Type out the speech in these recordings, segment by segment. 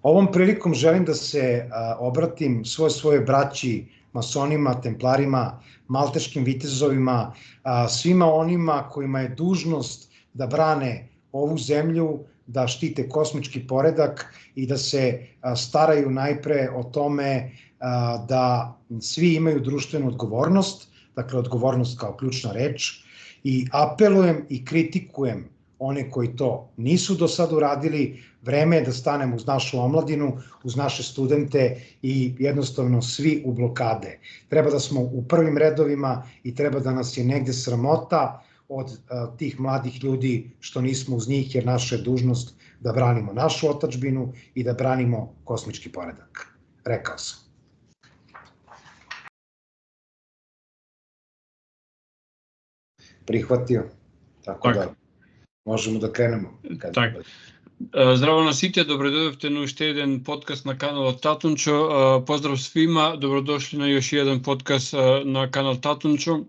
Ovom prilikom želim da se obratim svojoj braći, masonima, templarima, malteškim vitezovima, svima onima kojima je dužnost da brane ovu zemlju, da štite kosmički poredak i da se staraju najpre o tome da svi imaju društvenu odgovornost, dakle odgovornost kao ključna reč, i apelujem i kritikujem one koji to nisu do sad uradili. Vreme je da stanemo uz našu omladinu, uz naše studente i jednostavno svi u blokade. Treba da smo u prvim redovima i treba da nas je negde sramota od tih mladih ljudi što nismo uz njih, jer naša je dužnost da branimo našu otadžbinu i da branimo kosmički poredak. Rekao sam. Prihvatio, tako da možemo da krenemo. Так. Здраво на сите, добродојдовте на уште еден подкаст на каналот Татунчо. Поздрав свима, добродошли на још еден подкаст на канал Татунчо.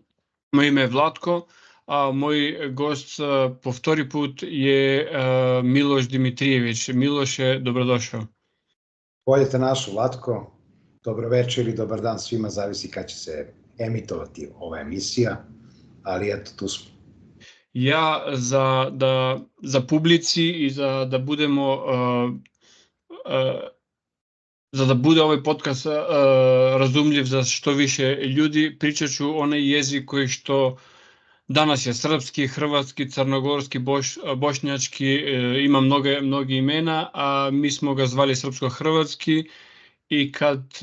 Моје име е Владко, а мој гост по втори пут е Милош Димитриевич. Милоше, добродошao. Bolje te našo, Vlatko. Dobro večer ili dobar dan svima, zavisi kad će se emitovati ova emisija, ali eto, tu smo. Ja za publici i da budemo za da bude ovaj podcast razumljiv za što više ljudi, pričat ću onaj jezik koji što danas je srpski, hrvatski, crnogorski, bošnjački, ima mnogi imena, a mi smo ga zvali srpsko-hrvatski i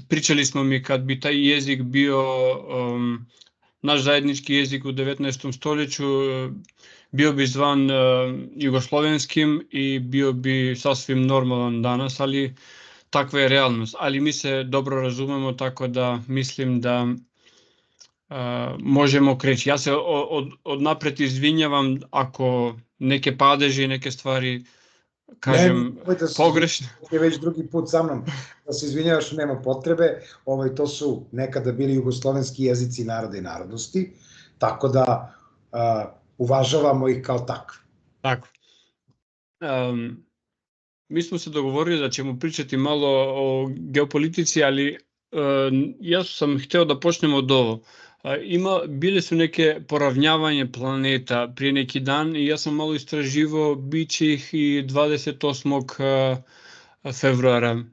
pričali smo mi kad bi taj jezik bio naš zajednički jezik u 19. stoljeću, bio bi zvan jugoslovenskim i bio bi sasvim normalan danas, ali takva je realnost. Ali mi se dobro razumemo, tako da mislim da možemo kreći. Ja se od napred izvinjavam ako neke padeži, neke stvari kažem pogrešno. Ne, već drugi put sa mnom da se izvinjavaš, nema potrebe. To su nekada bili jugoslovenski jezici naroda i narodnosti, tako da uvažavamo ih kao takve. Tako. Mi smo se dogovorili da ćemo pričati malo o geopolitici, ali ja sam hteo da počnemo od ovo. Bile su neke poravnjavanje planeta prije neki dan i ja sam malo istraživao, bit će ih i 28. februara.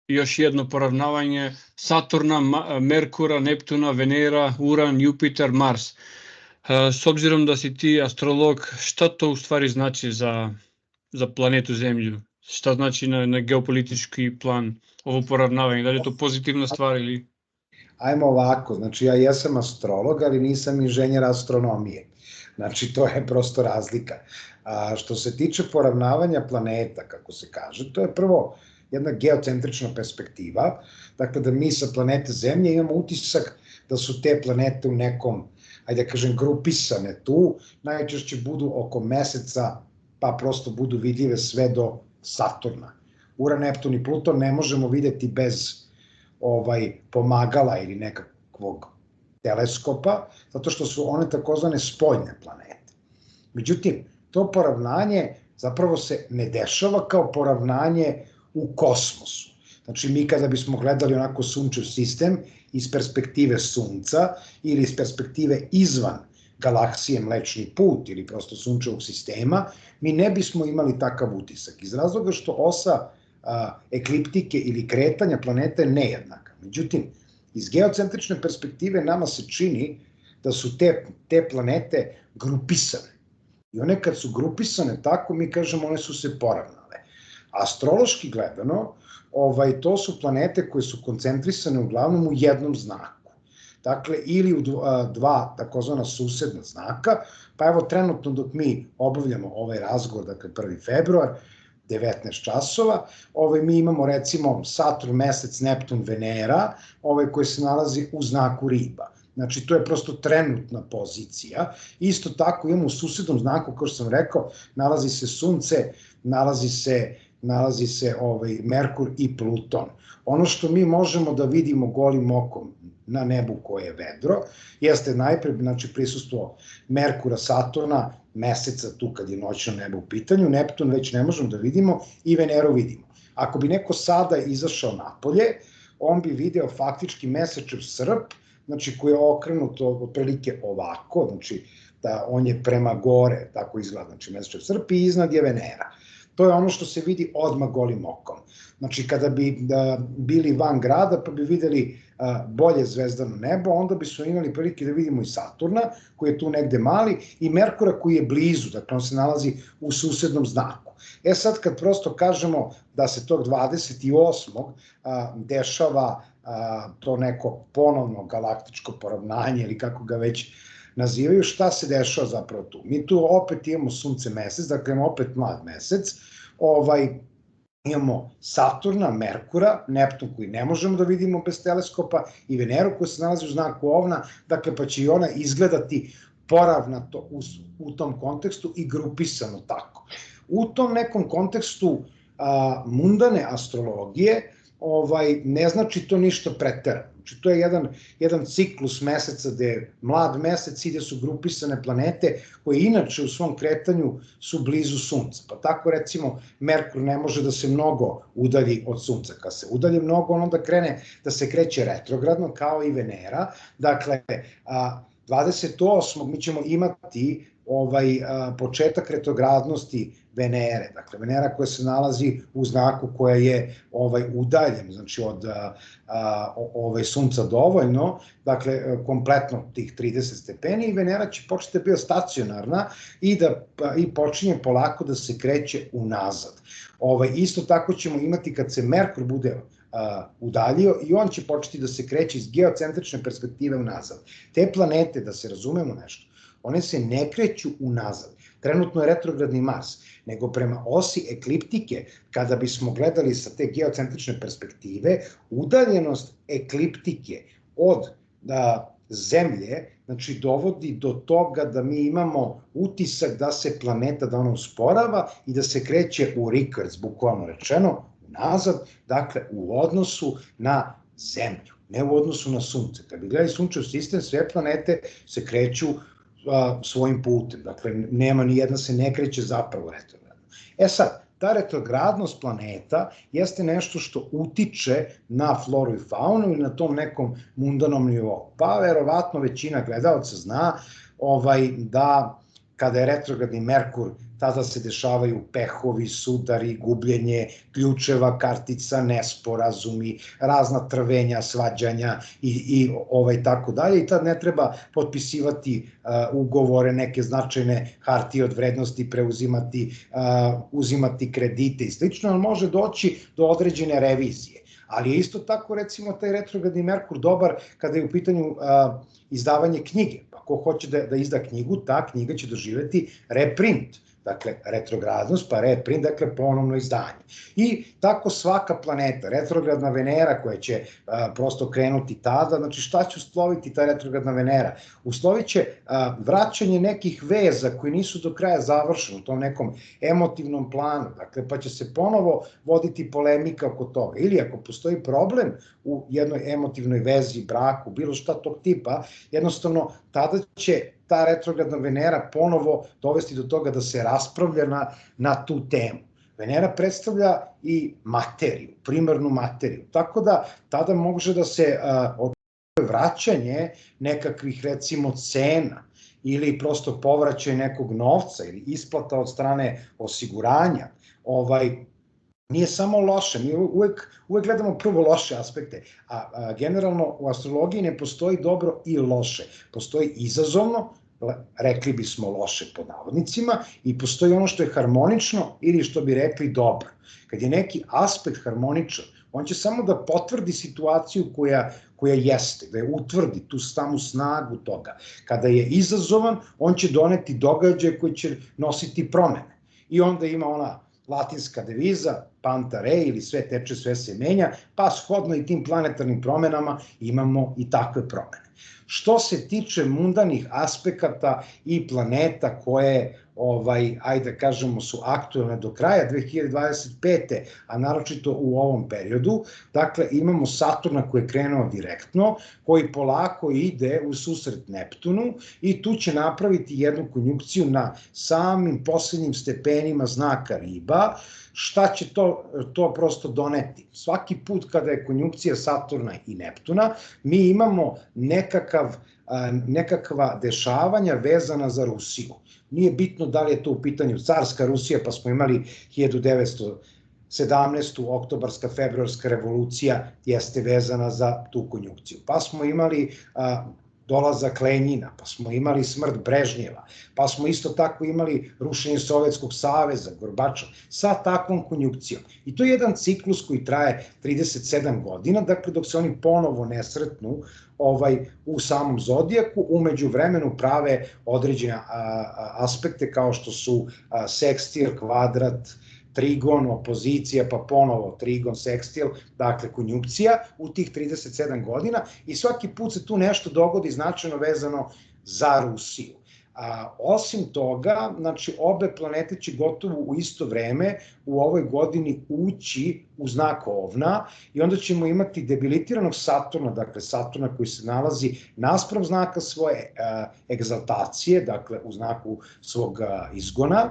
Još jedno poravnavanje Saturna, Merkura, Neptuna, Venera, Uran, Jupiter, Mars. S obzirom da si ti astrolog, šta to u stvari znači za planetu Zemlju? Šta znači na geopolitički plan ovo poravnavanje? Da li je to pozitivna stvar ili... Ajmo ovako, znači ja jesam astrolog, ali nisam inženjer astronomije. Znači to je prosto razlika. Što se tiče poravnavanja planeta, kako se kaže, to je prvo jedna geocentrična perspektiva, dakle da mi sa planete Zemlje imamo utisak da su te planete u nekom, ajde da kažem, grupisane tu, najčešće budu oko Meseca, pa prosto budu vidljive sve do Saturna. Uran, Neptun i Pluton ne možemo videti bez pomagala ili nekakvog teleskopa, zato što su one takozvane spoljne planete. Međutim, to poravnanje zapravo se ne dešava kao poravnanje u kosmosu. Znači, mi kada bismo gledali onako sunčev sistem iz perspektive Sunca ili iz perspektive izvan galaksije Mlečni put ili prosto sunčevog sistema, mi ne bismo imali takav utisak. Iz razloga što osa ekliptike ili kretanja planeta je nejednaka. Međutim, iz geocentrične perspektive nama se čini da su te planete grupisane. I one kad su grupisane tako, mi kažemo one su se poravnale. Astrološki gledano, to su planete koje su koncentrisane uglavnom u jednom znaku. Dakle, ili u dva takozvana susedna znaka, pa evo trenutno dok mi obavljamo ovaj razgovor, dakle 1. februar, 19 časova, mi imamo recimo Saturn, Mesec, Neptun, Venera, koji se nalazi u znaku Riba. Znači, to je prosto trenutna pozicija. Isto tako imamo u susednom znaku, kao što sam rekao, nalazi se Sunce, nalazi se Merkur i Pluton. Ono što mi možemo da vidimo golim okom na nebu koje je vedro, jeste najpre prisustvo Merkura, Saturna, Meseca tu kad je noćno nebo u pitanju, Neptun već ne možemo da vidimo i Veneru vidimo. Ako bi neko sada izašao napolje, on bi video faktički Mesečev srp, koji je okrenut otprilike ovako, on je prema gore, tako izgleda, Mesečev srp i iznad je Venera. To je ono što se vidi odmah golim okom. Kada bi bili van grada pa bi videli bolje zvezdano nebo, onda bi su imali prilike da vidimo i Saturna, koji je tu negde mali, i Merkura koji je blizu, dakle on se nalazi u susednom znaku. Sad kad prosto kažemo da se tog 28. dešava to neko ponovno galaktičko poravnanje ili kako ga već nazivaju, šta se dešava zapravo tu? Mi tu opet imamo Sunce, Mesec, dakle imamo opet mlad mesec, imamo Saturna, Merkura, Neptun koji ne možemo da vidimo bez teleskopa i Veneru koja se nalazi u znaku Ovna, dakle pa će i ona izgledati poravnato u tom kontekstu i grupisano tako. U tom nekom kontekstu mundane astrologije ne znači to ništa preterano. To je jedan ciklus meseca gde mlad mesec i gde su grupisane planete koje inače u svom kretanju su blizu Sunca. Pa tako recimo Merkur ne može da se mnogo udalji od Sunca. Kad se udalji mnogo, on onda krene da se kreće retrogradno kao i Venera. Dakle, 28. mi ćemo imati početak retrogradnosti Venere, dakle Venera koja se nalazi u znaku koja je udaljen, od Sunca dovoljno, dakle kompletno tih 30 stepeni i Venera će početi da biti stacionarna i počinje polako da se kreće unazad. Isto tako ćemo imati kad se Merkur bude udaljio i on će početi da se kreće iz geocentrične perspektive unazad. Te planete, da se razumemo nešto, one se ne kreću unazad. Trenutno je retrogradni Mars, nego prema osi ekliptike, kada bismo gledali sa te geocentrične perspektive, udaljenost ekliptike od Zemlje, dovodi do toga da mi imamo utisak da se planeta, da ona usporava i da se kreće u rikverc, bukvalno rečeno, nazad, dakle u odnosu na Zemlju, ne u odnosu na Sunce. Kad bi gledali Sunčev sistem, sve planete se kreću svojim putem, dakle nema ni jedna se ne kreće zapravo retrogradno. Sad, ta retrogradnost planeta jeste nešto što utiče na floru i faunu ili na tom nekom mundanom nivou. Pa verovatno većina gledalaca zna da kada je retrogradni Merkur, tada se dešavaju pehovi, sudari, gubljenje ključeva, kartica, nesporazumi, razna trvenja, svađanja i tako dalje. I tad ne treba potpisivati ugovore, neke značajne hartije od vrednosti, uzimati kredite i slično, ali može doći do određene revizije. Ali je isto tako, recimo, taj retrogradni Merkur dobar kada je u pitanju izdavanje knjige. Ko hoće da izda knjigu, ta knjiga će doživeti reprint. Dakle, retrogradnost, pa reprint, dakle ponovno izdanje. I tako svaka planeta, retrogradna Venera koja će prosto krenuti tada, znači šta će usloviti ta retrogradna Venera? Uslovit će vraćanje nekih veza koji nisu do kraja završeni u tom nekom emotivnom planu, dakle pa će se ponovo voditi polemika oko toga. Ili ako postoji problem u jednoj emotivnoj vezi, braku, bilo šta tog tipa, jednostavno tada će ta retrogradna Venera ponovo dovesti do toga da se raspravlja na tu temu. Venera predstavlja i materiju, primarnu materiju, tako da tada može da se očekuje vraćanje nekakvih recimo cena ili prosto povraćaj nekog novca ili isplata od strane osiguranja. Nije samo loše, mi uvek gledamo prvo loše aspekte, a generalno u astrologiji ne postoji dobro i loše. Postoji izazovno, rekli bismo loše pod navodnicima, i postoji ono što je harmonično ili što bi rekli dobro. Kad je neki aspekt harmoničan, on će samo da potvrdi situaciju koja jeste, da je utvrdi tu samu snagu toga. Kada je izazovan, on će doneti događaje koji će nositi promene. I onda ima ona latinska deviza, panta rei, ili sve teče, sve se menja, pa shodno i tim planetarnim promenama imamo i takve promene. Što se tiče mundanih aspekata i planeta koje ajde kažemo su aktuelne do kraja 2025. a naročito u ovom periodu, dakle imamo Saturna koji je krenuo direktno, koji polako ide u susret Neptunu i tu će napraviti jednu konjunkciju na samim poslednjim stepenima znaka Riba. Šta će to prosto doneti? Svaki put kada je konjunkcija Saturna i Neptuna, mi imamo nekakva dešavanja vezana za Rusiju. Nije bitno da li je to u pitanju carska Rusija, pa smo imali 1917. oktobarska, februarska revolucija jeste vezana za tu konjunkciju. Pa smo imali dolazak Lenjina, pa smo imali smrt Brežnjeva, pa smo isto tako imali rušenje Sovjetskog saveza, Gorbačov, sa takvom konjunkcijom. I to je jedan ciklus koji traje 37 godina, dakle dok se oni ponovo ne sretnu u samom zodijaku, umeđu vremenu prave određene aspekte kao što su sekstil, kvadrat, trigon, opozicija, pa ponovo trigon, sekstil, dakle konjunkcija u tih 37 godina i svaki put se tu nešto dogodi značajno vezano za Rusiju. Osim toga, znači obe planete će gotovo u isto vreme u ovoj godini ući u znak Ovna i onda ćemo imati debilitiranog Saturna, dakle Saturna koji se nalazi naspram znaka svoje egzaltacije, dakle u znaku svog izgona,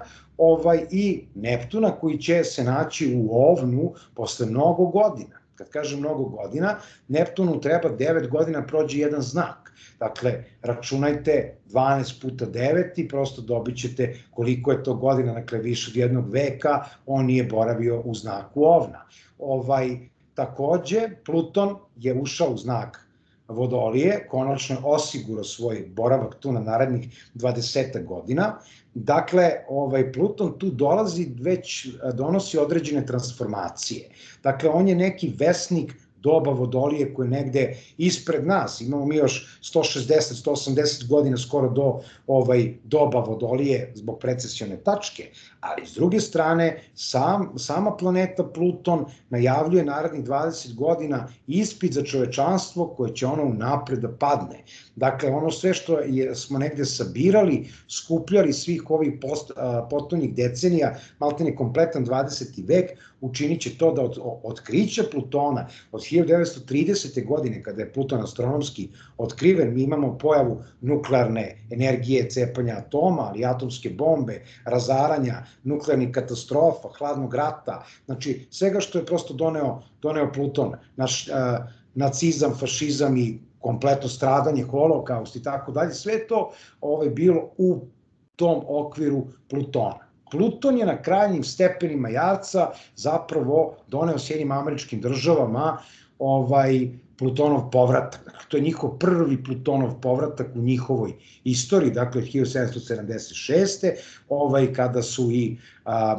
i Neptuna koji će se naći u Ovnu posle mnogo godina. Kad kažem mnogo godina, Neptunu treba 9 godina prođe jedan znak. Dakle, računajte 12 puta 9 i prosto dobit ćete koliko je to godina, dakle više od jednog veka, on nije boravio u znaku Ovna. Takođe, Pluton je ušao u znak Vodolije, konačno osigurao svoj boravak tu na narednih 20 godina. Dakle, Pluton tu donosi određene transformacije. Dakle, on je neki vesnik doba Vodolije koje je negde ispred nas. Imamo mi još 160-180 godina skoro do doba Vodolije zbog precesione tačke, ali s druge strane sama planeta Pluton najavljuje narednih 20 godina ispit za čovečanstvo koje će ono unapred da padne. Dakle, ono sve što smo negde sabirali, skupljali svih ovih potonjih decenija, maltene kompletan 20. vek, učinit će to da od otkrića Plutona, od 1930. godine, kada je Pluton astronomski otkriven, mi imamo pojavu nuklearne energije, cepanja atoma, ali atomske bombe, razaranja, nuklearnih katastrofa, hladnog rata, znači svega što je prosto doneo Pluton, naš nacizam, fašizam i kompletno stradanje, holokaust i tako dalje, sve to bilo u tom okviru Plutona. Pluton je na krajnjim stepenima Jarca zapravo doneo Sjedinjenim Američkim Državama Plutonov povratak. To je njihov prvi Plutonov povratak u njihovoj istoriji, dakle 1776. Kada su i,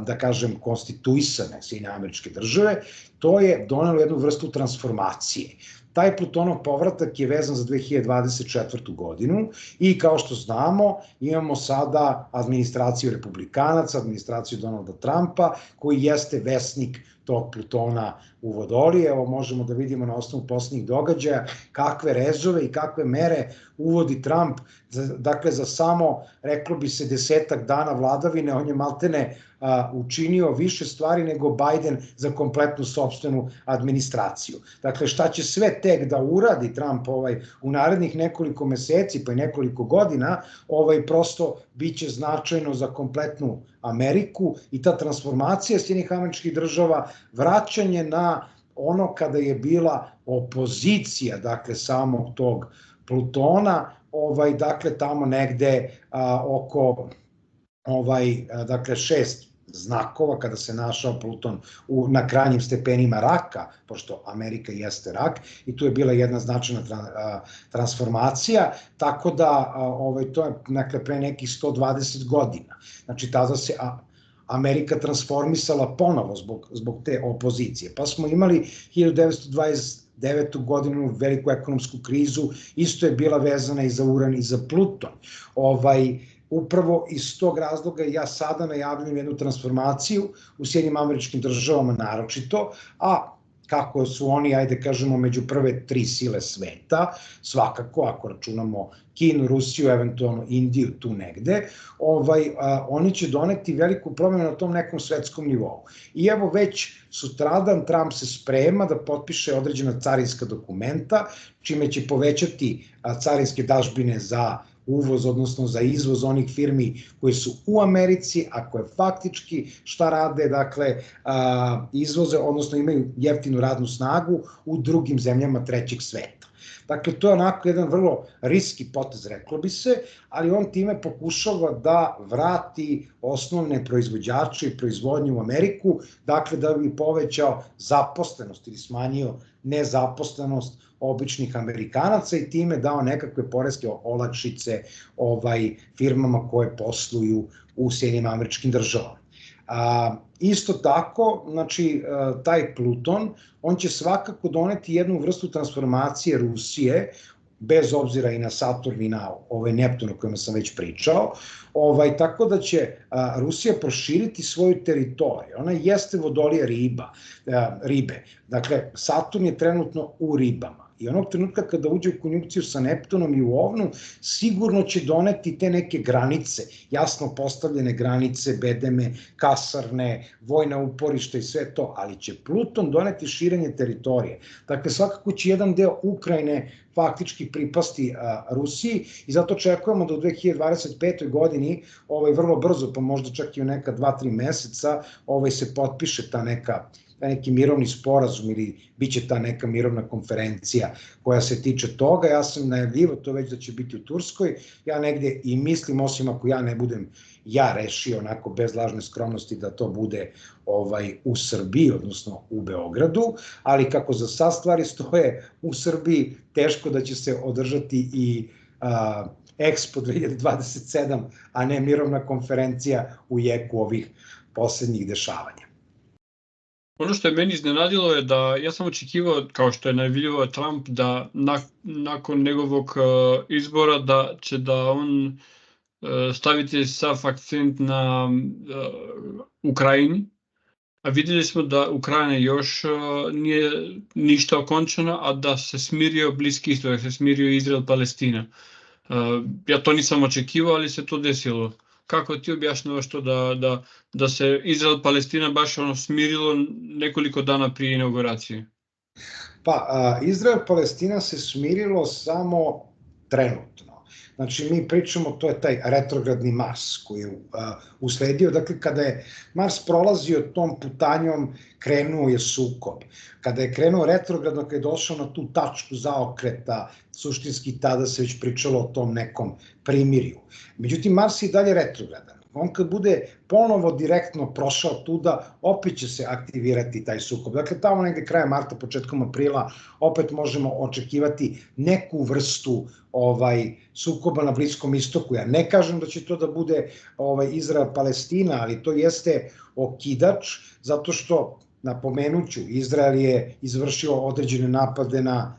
da kažem, konstituisane Sjedinjene Američke Države, to je donelo jednu vrstu transformacije. Taj Plutonov povratak je vezan za 2024. godinu i kao što znamo imamo sada administraciju republikanaca, administraciju Donalda Trumpa koji jeste vesnik tog Plutona u Vodolije. Evo možemo da vidimo na osnovu poslednjih događaja kakve rezove i kakve mere uvodi Trump. Dakle, za samo, reklo bi se, 10 dana vladavine, on je maltene učinio više stvari nego Biden za kompletnu sopstvenu administraciju. Dakle, šta će sve tek da uradi Trump u narednih nekoliko meseci pa i nekoliko godina, prosto biće značajno za kompletnu Ameriku i ta transformacija Sjedinjenih Američkih Država, vraćanje na ono kada je bila opozicija, dakle, samog tog Plutona, dakle, tamo negde oko, dakle, 6 znakova kada se našao Pluton na krajnjim stepenima raka, pošto Amerika jeste rak, i tu je bila jedna značajna transformacija, tako da to je pre nekih 120 godina. Znači, tada se Amerika transformisala ponovo zbog te opozicije. Pa smo imali 1929. godinu veliku ekonomsku krizu, isto je bila vezana i za Uran i za Pluton. Upravo iz tog razloga ja sada najavljam jednu transformaciju u Sjedinjenim Američkim Državama naročito, a kako su oni, ajde kažemo, među prve 3 sile sveta, svakako, ako računamo Kinu, Rusiju, eventualno Indiju tu negde, oni će doneti veliku promenu na tom nekom svetskom nivou. I evo već sutradan Trump se sprema da potpiše određena carinska dokumenta, čime će povećati carinske dažbine za uvoz, odnosno za izvoz onih firmi koje su u Americi, a koje faktički šta rade, dakle, izvoze, odnosno imaju jeftinu radnu snagu u drugim zemljama trećeg sveta. Dakle, to je onako jedan vrlo riski potez, reklo bi se, ali on time pokušava da vrati osnovne proizvođače i proizvodnju u Ameriku, dakle da bi povećao zaposlenost ili smanjio nezaposlenost običnih Amerikanaca i time dao nekakve poreske olakšice firmama koje posluju u Sjedinjenim Američkim Državama. Isto tako, znači, taj Pluton, on će svakako doneti jednu vrstu transformacije Rusije, bez obzira i na Saturn i na Neptun o kojima sam već pričao, tako da će Rusija proširiti svoju teritoriju. Ona jeste vodolija ribe. Dakle, Saturn je trenutno u ribama. I onog trenutka kada uđe u konjunkciju sa Neptunom i u Ovnu, sigurno će doneti te neke granice, jasno postavljene granice, bedeme, kasarne, vojna uporišta i sve to, ali će Pluton doneti širenje teritorije. Dakle, svakako će jedan deo Ukrajine faktički pripasti Rusiji i zato očekujemo da u 2025. godini, vrlo brzo, pa možda čak i u neka 2-3 meseca, se potpiše ta neki mirovni sporazum ili bit će ta neka mirovna konferencija koja se tiče toga. Ja sam najavljivao to već da će biti u Turskoj. Ja negde i mislim, osim ako ja ne budem rešio onako bez lažne skromnosti da to bude u Srbiji, odnosno u Beogradu, ali kako za sad stvari stoje u Srbiji, teško da će se održati i Expo 2027, a ne mirovna konferencija u jeku ovih poslednjih dešavanja. Ono što je meni iznenadilo je da ja sam očekivao, kao što je najavljivao Trump, da nakon njegovog izbora da će da on staviti sav akcent na Ukrajini, a vidjeli smo da Ukrajina još nije ništa okončana, a da se smirio Bliski istok, da se smirio Izrael-Palestina. Ja to nisam očekivao, ali se to desilo. Kako ti objašnjavaš to da se Izrael-Palestina baš smirilo nekoliko dana prije inauguracije? Pa, Izrael-Palestina se smirilo samo trenutno. Znači, mi pričamo, to je taj retrogradni Mars koji je usledio. Dakle, kada je Mars prolazio tom putanjom, krenuo je sukob. Kada je krenuo retrogradno, kada je došao na tu tačku zaokreta, suštinski tada se već pričalo o tom nekom primirju. Međutim, Mars je i dalje retrogradan. On kad bude ponovo direktno prošao tuda, opet će se aktivirati taj sukob. Dakle, tamo negde krajem marta, početkom aprila, opet možemo očekivati neku vrstu sukoba na Bliskom istoku. Ja ne kažem da će to da bude Izrael-Palestina, ali to jeste okidač, zato što, napomenuću, Izrael je izvršio određene napade na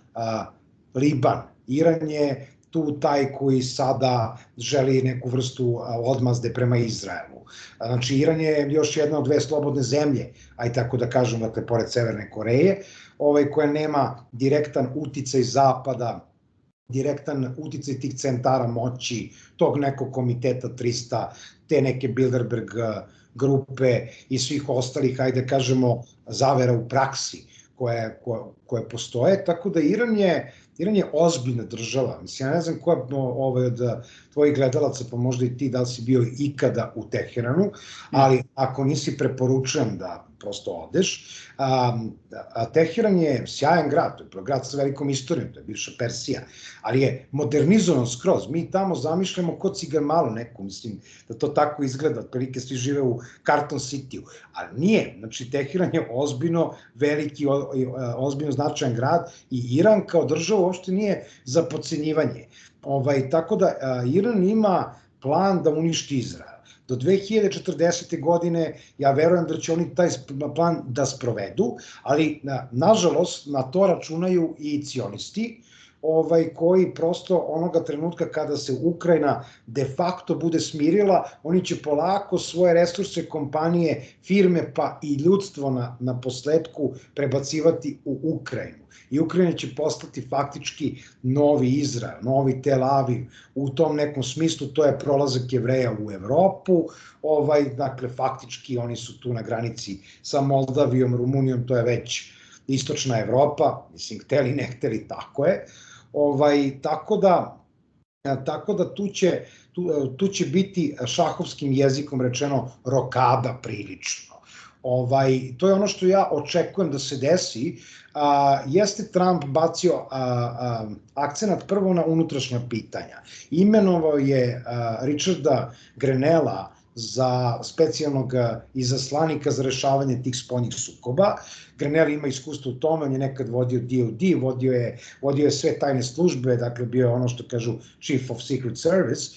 Liban. Iran je tu taj koji sada želi neku vrstu odmazde prema Izraelu. Znači, Iran je još jedna od 2 slobodne zemlje, aj tako da kažem, dakle, pored Severne Koreje, koja nema direktan uticaj Zapada, direktan uticaj tih centara moći, tog nekog komiteta 300, te neke Bilderberg grupe i svih ostalih, ajde kažemo, zavera u praksi koje postoje, tako da Iran je ozbiljna država. Mislim, ja ne znam koja od tvojih gledalaca, pa možda i ti, da li si bio ikada u Teheranu, ali ako nisi, preporučujem da prosto odeš. Teheran je sjajan grad, to je grad sa velikom istorijom, to je bivša Persija, ali je modernizovan skroz. Mi tamo zamišljamo ko Cigarmalu neku, mislim da to tako izgleda, otprilike svi žive u Carton City-u, ali nije. Znači, Teheran je ozbiljno veliki, ozbiljno značajan grad i Iran kao država uopšte nije za podcenjivanje. Tako da Iran ima plan da uništi Izrael. Do 2040. godine ja verujem da će oni taj plan da sprovedu, ali nažalost na to računaju i cionisti, koji prosto onoga trenutka kada se Ukrajina de facto bude smirila, oni će polako svoje resurse, kompanije, firme pa i ljudstvo na posledku prebacivati u Ukrajinu. I Ukrajina će postati faktički novi Izrael, novi Tel Aviv. U tom nekom smislu to je prolazak Jevreja u Evropu, dakle faktički oni su tu na granici sa Moldavijom, Rumunijom, to je već istočna Evropa, mislim, hteli ne hteli, tako je. Tako da tu će biti šahovskim jezikom rečeno rokada prilično. To je ono što ja očekujem da se desi. Jeste Trump bacio akcenat prvo na unutrašnja pitanja. Imenovao je Richarda Grenella za specijalnog izaslanika za rešavanje tih spoljnih sukoba. Grenell ima iskustvo u tome, on je nekad vodio DOD, vodio je sve tajne službe, dakle bio je ono što kažu Chief of Secret Service,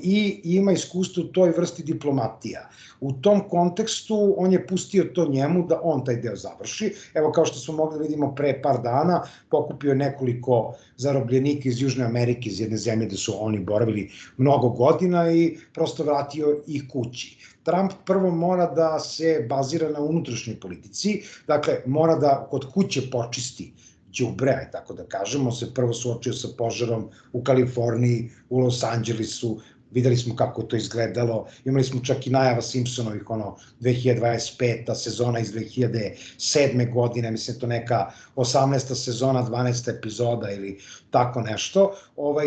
i ima iskustvo u toj vrsti diplomatija. U tom kontekstu on je pustio to njemu da on taj deo završi. Evo, kao što smo mogli da vidimo pre par dana, pokupio nekoliko zarobljenika iz Južne Amerike, iz jedne zemlje gde su oni boravili mnogo godina i prosto vratio ih kući. Trump prvo mora da se bazira na unutrašnjoj politici, dakle mora da kod kuće počisti đubre, tako da kažemo, se prvo suočio sa požarom u Kaliforniji, u Los Angelesu, videli smo kako to izgledalo, imali smo čak i najava Simpsonovih, 2025. sezona iz 2007. godine, mislim to neka 18. sezona, 12. epizoda ili tako nešto,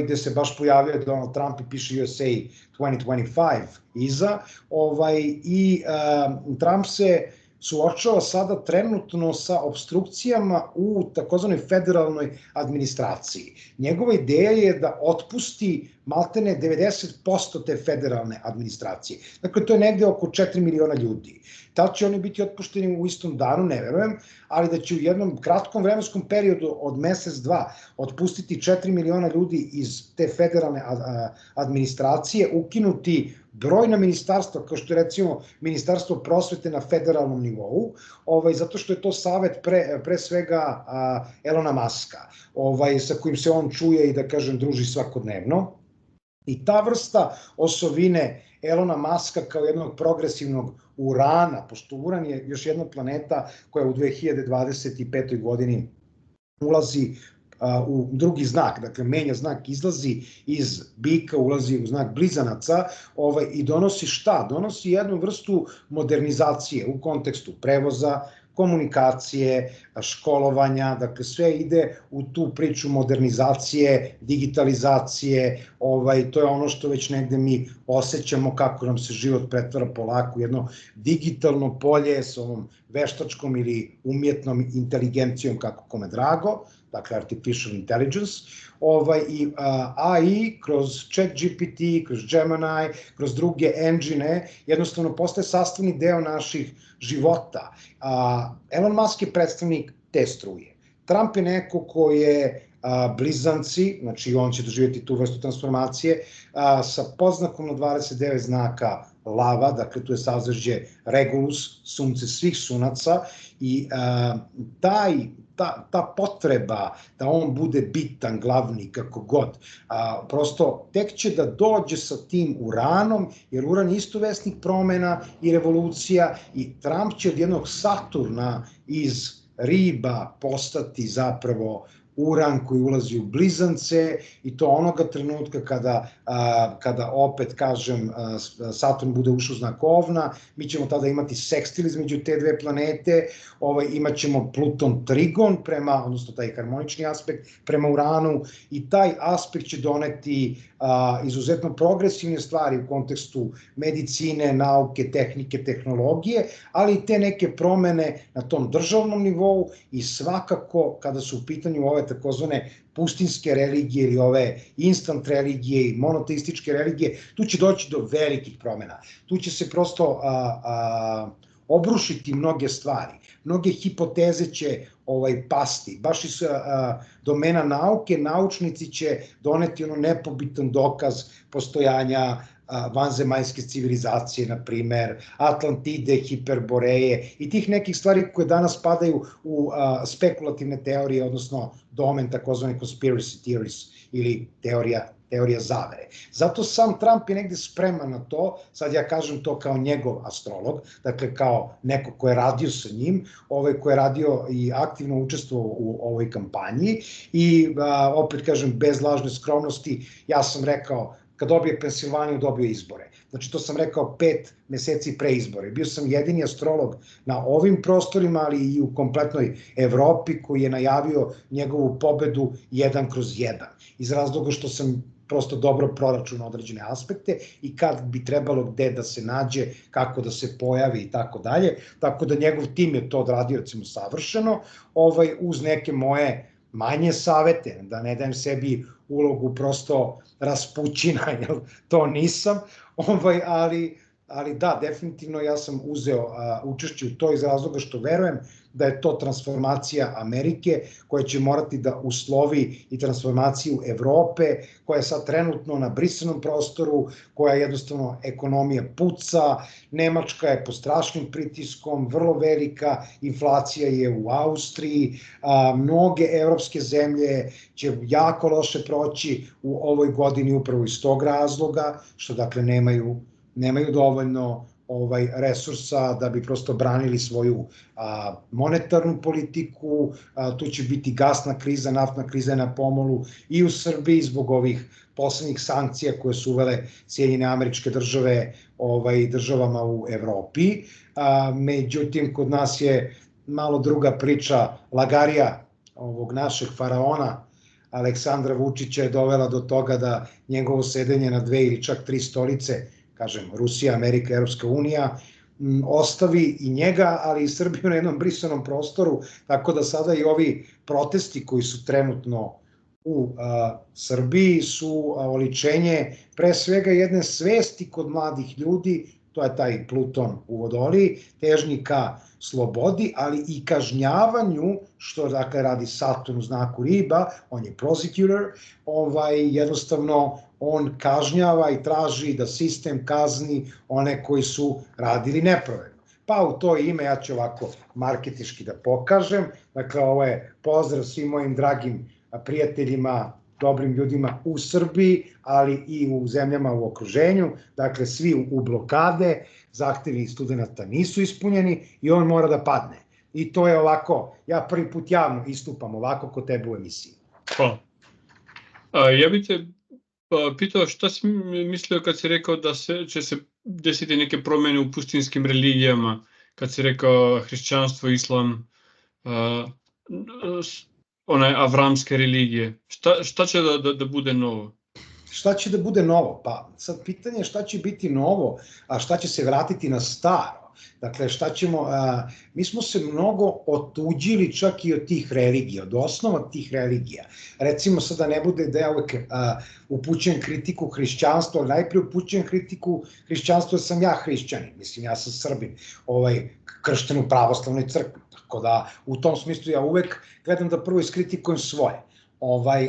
gde se baš pojavio Donald Trump i piše USA 2025 iza, i Trump se suočava sada trenutno sa obstrukcijama u takozvanoj federalnoj administraciji. Njegova ideja je da otpusti maltene 90% te federalne administracije. Dakle, to je negde oko 4 miliona ljudi. Da li će oni biti otpušteni u istom danu, ne verujem, ali da će u jednom kratkom vremenskom periodu od mesec, dva otpustiti 4 miliona ljudi iz te federalne administracije, ukinuti brojna ministarstva, kao što je recimo Ministarstvo prosvete na federalnom nivou, zato što je to savet pre svega Elona Muska, sa kojim se on čuje i da kažem druži svakodnevno. I ta vrsta osovine Elona Muska kao jednog progresivnog urana, pošto uran je još jedna planeta koja u 2025. godini ulazi u drugi znak, dakle menja znak, izlazi iz bika, ulazi u znak blizanaca i donosi šta? Donosi jednu vrstu modernizacije u kontekstu prevoza, komunikacije, školovanja, dakle sve ide u tu priču modernizacije, digitalizacije, to je ono što već negde mi osjećamo kako nam se život pretvara polako, jedno digitalno polje s ovom veštačkom ili umjetnom inteligencijom, kako kome drago, dakle artificial intelligence, i AI kroz ChatGPT, kroz Gemini, kroz druge engine, jednostavno postaje sastavni deo naših života. Elon Musk je predstavnik te struje. Trump je neko ko je blizanci, znači on će doživjeti tu vrstu transformacije, sa podznakom na 29 znaka lava, dakle tu je sazvežđe Regulus, sunce svih sunaca, i ta potreba da on bude bitan, glavni, kako god, prosto tek će da dođe sa tim uranom, jer uran je isto vesnik promena i revolucija, i Trump će od jednog Saturna iz riba postati zapravo uran koji ulazi u blizance, i to onoga trenutka kada opet kažem Saturn bude ušao u znak ovna, mi ćemo tada imati sekstil između te dve planete, imat ćemo Pluton trigon, odnosno taj harmonični aspekt prema uranu, i taj aspekt će doneti izuzetno progresivne stvari u kontekstu medicine, nauke, tehnike, tehnologije, ali i te neke promene na tom državnom nivou, i svakako kada su u pitanju ove takozvane pustinske religije ili ove instant religije i monoteističke religije, tu će doći do velikih promena. Tu će se prosto obrušiti mnoge stvari. Mnoge hipoteze će pasti. Baš iz domena nauke, naučnici će doneti nepobitan dokaz postojanja vanzemaljske civilizacije, na primer, Atlantide, Hiperboreje i tih nekih stvari koje danas padaju u spekulativne teorije, odnosno domen takozvane conspiracy theories ili teorija zavere. Zato sam Trump je negde spreman na to, sad ja kažem to kao njegov astrolog, dakle kao neko ko je radio sa njim, ko je radio i aktivno učestvovao u ovoj kampanji i opet kažem bez lažne skromnosti, ja sam rekao kad dobije Pensilvaniju, dobio izbore. Znači, to sam rekao 5 meseci pre izbore. Bio sam jedini astrolog na ovim prostorima, ali i u kompletnoj Evropi koji je najavio njegovu pobedu 1/1. Iz razloga što sam prosto dobro proračunao određene aspekte i kad bi trebalo gde da se nađe, kako da se pojavi i tako dalje. Tako da njegov tim je to odradio, recimo, savršeno, uz neke moje manje savete, da ne dajem sebi ulogu prosto raspućina, jer to nisam, ali da, definitivno ja sam uzeo učešće u to iz razloga što verujem da je to transformacija Amerike koja će morati da uslovi i transformaciju Evrope, koja je sad trenutno na brisanom prostoru, koja jednostavno ekonomija puca, Nemačka je pod strašnim pritiskom, vrlo velika, inflacija je u Austriji, mnoge evropske zemlje će jako loše proći u ovoj godini upravo iz tog razloga, što dakle nemaju dovoljno resursa da bi prosto branili svoju monetarnu politiku, tu će biti gasna kriza, naftna kriza na pomolu i u Srbiji zbog ovih poslednjih sankcija koje su uvele Sjedinjene Američke Države državama u Evropi. Međutim, kod nas je malo druga priča. Lagarija ovog našeg faraona Aleksandra Vučića je dovela do toga da njegovo sedenje na 2 ili čak 3 stolice, kažem, Rusija, Amerika, Evropska unija, ostavi i njega, ali i Srbiju na jednom brisanom prostoru, tako da sada i ovi protesti koji su trenutno u Srbiji su oličenje pre svega jedne svesti kod mladih ljudi, to je taj Pluton u Vodoliji, težnji ka slobodi, ali i kažnjavanju, što dakle radi Saturn u znaku riba, on je prosecutor, jednostavno on kažnjava i traži da sistem kazni one koji su radili nepravedno. Pa u to ime ja ću ovako marketiški da pokažem, dakle ovo je pozdrav svim mojim dragim prijateljima, dobrim ljudima u Srbiji, ali i u zemljama u okruženju, dakle svi u blokade, zahtevi studenta nisu ispunjeni i on mora da padne. I to je ovako, ja prvi put javno istupam ovako kod tebe u emisiji. Hvala. Ja bih te pitao šta si mislio kad si rekao da će se desiti neke promene u pustinskim religijama, kad si rekao hrišćanstvo, islam, one avramske religije. Šta će da bude novo? Šta će da bude novo? Pa sad pitanje je šta će biti novo, a šta će se vratiti na staro. Dakle, mi smo se mnogo otuđili čak i od tih religija, od osnova tih religija. Recimo sad da ne bude da ja uvek upućujem kritiku hrišćanstva, ali najprije upućujem kritiku hrišćanstva jer sam ja hrišćanin, mislim ja sam Srbin, kršten u pravoslavnoj crkvi, tako da u tom smislu ja uvek gledam da prvo iskritikujem svoje.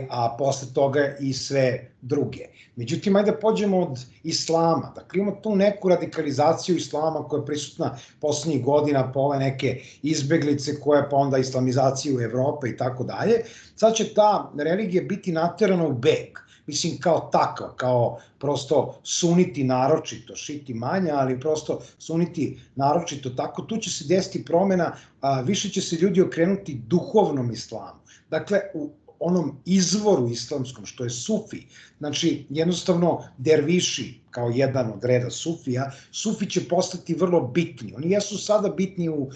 A posle toga i sve druge. Međutim, ajde da pođemo od islama. Dakle, imamo tu neku radikalizaciju islama koja je prisutna poslednjih godina po ove neke izbeglice koje pa onda islamizaciju Evrope i tako dalje. Sad će ta religija biti naterana u beg. Mislim, kao takav, kao prosto suniti naročito, šiti manja, ali prosto suniti naročito tako. Tu će se desiti promena, više će se ljudi okrenuti duhovnom islamu. Dakle, u onom izvoru islamskom, što je sufi, znači jednostavno derviši kao jedan od reda sufija, sufi će postati vrlo bitni. Oni jesu sada bitni u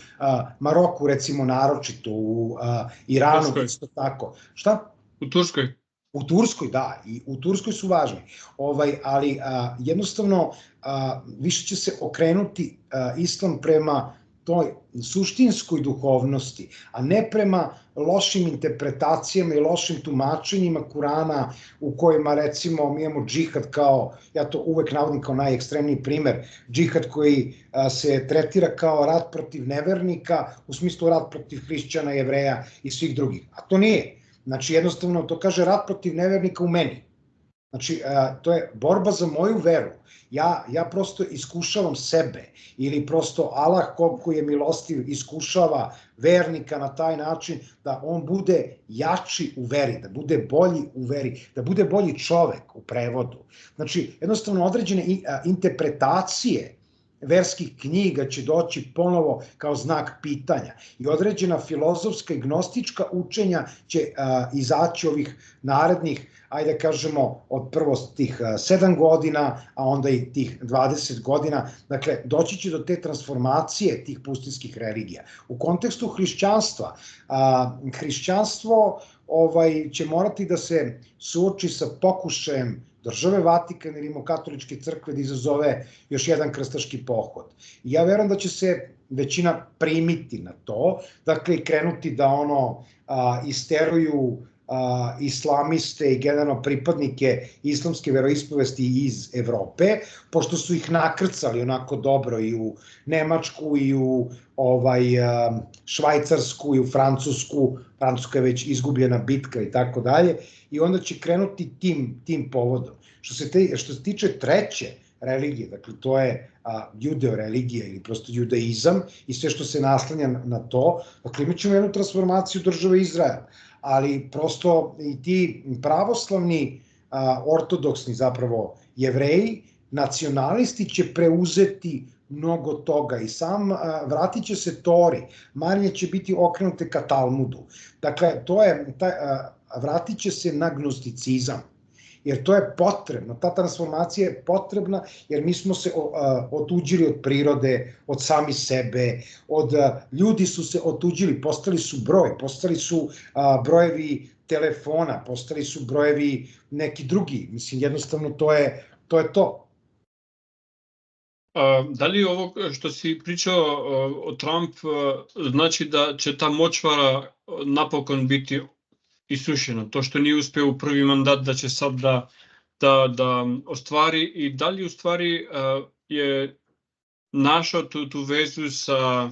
Maroku, recimo naročito, u Iranu, isto tako. Šta? U Turskoj. U Turskoj, da, i u Turskoj su važni, ali jednostavno više će se okrenuti islam prema toj suštinskoj duhovnosti, a ne prema lošim interpretacijama i lošim tumačenjima Kurana u kojima recimo mi imamo džihad kao, ja to uvek navodim kao najekstremniji primer, džihad koji se tretira kao rat protiv nevernika, u smislu rat protiv hrišćana, jevreja i svih drugih, a to nije. Znači jednostavno to kaže rat protiv nevernika u meni. Znači, to je borba za moju veru. Ja prosto iskušavam sebe ili prosto Allah koliko je milostiv iskušava vernika na taj način da on bude jači u veri, da bude bolji u veri, da bude bolji čovek u prevodu. Znači, jednostavno određene interpretacije verskih knjiga će doći ponovo kao znak pitanja i određena filozofska i gnostička učenja će izaći ovih narednih, ajde da kažemo, od prvo tih 7 godina, a onda i tih 20 godina. Dakle, doći će do te transformacije tih pustinskih religija. U kontekstu hrišćanstva, hrišćanstvo će morati da se suoči sa pokušajem države Vatikan ili Rimokatoličke crkve da izazove još jedan krstaški pohod. I ja verujem da će se većina primiti na to, dakle i krenuti da isteruju islamiste i generalno pripadnike islamske veroispovesti iz Evrope, pošto su ih nakrcali onako dobro i u Nemačku i u Švajcarsku i u Francusku. Francuska je već izgubljena bitka i tako dalje, i onda će krenuti tim povodom. Što se tiče treće religije, dakle to je judeo-religija ili prosto judaizam i sve što se naslanja na to, dakle imat ćemo jednu transformaciju države Izrael, ali prosto i ti pravoslavni, ortodoksni zapravo jevreji, nacionalisti će preuzeti mnogo toga i sam vratit će se Tori, manje će biti okrenute ka Talmudu. Dakle, vratit će se na gnosticizam, jer to je potrebno, ta transformacija je potrebna, jer mi smo se otuđili od prirode, od sami sebe, ljudi su se otuđili, postali su broj, postali su brojevi telefona, postali su brojevi neki drugi, mislim, jednostavno to je to. Da li ovo što si pričao o Trump znači da će ta močvara napokon biti isušena? To što nije uspeo u prvi mandat da će sad da ostvari, i da li u stvari je našao tu vezu sa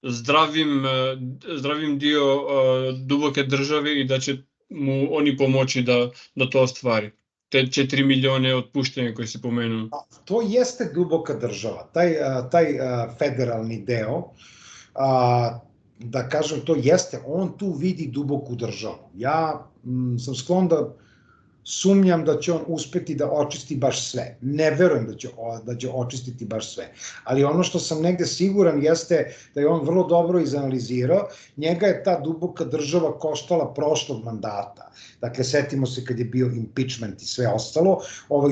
zdravim dio duboke države i da će mu oni pomoći da to ostvari? Te 4 milione otpuštenja koje se pomenuo. To jeste duboka država, taj federalni deo, da kažem, to jeste, on tu vidi duboku državu. Ja sam sklon da sumnjam da će on uspeti da očisti baš sve. Ne verujem da će očistiti baš sve. Ali ono što sam negde siguran jeste da je on vrlo dobro izanalizirao. Njega je ta duboka država koštala prošlog mandata. Dakle, setimo se kad je bio impeachment i sve ostalo.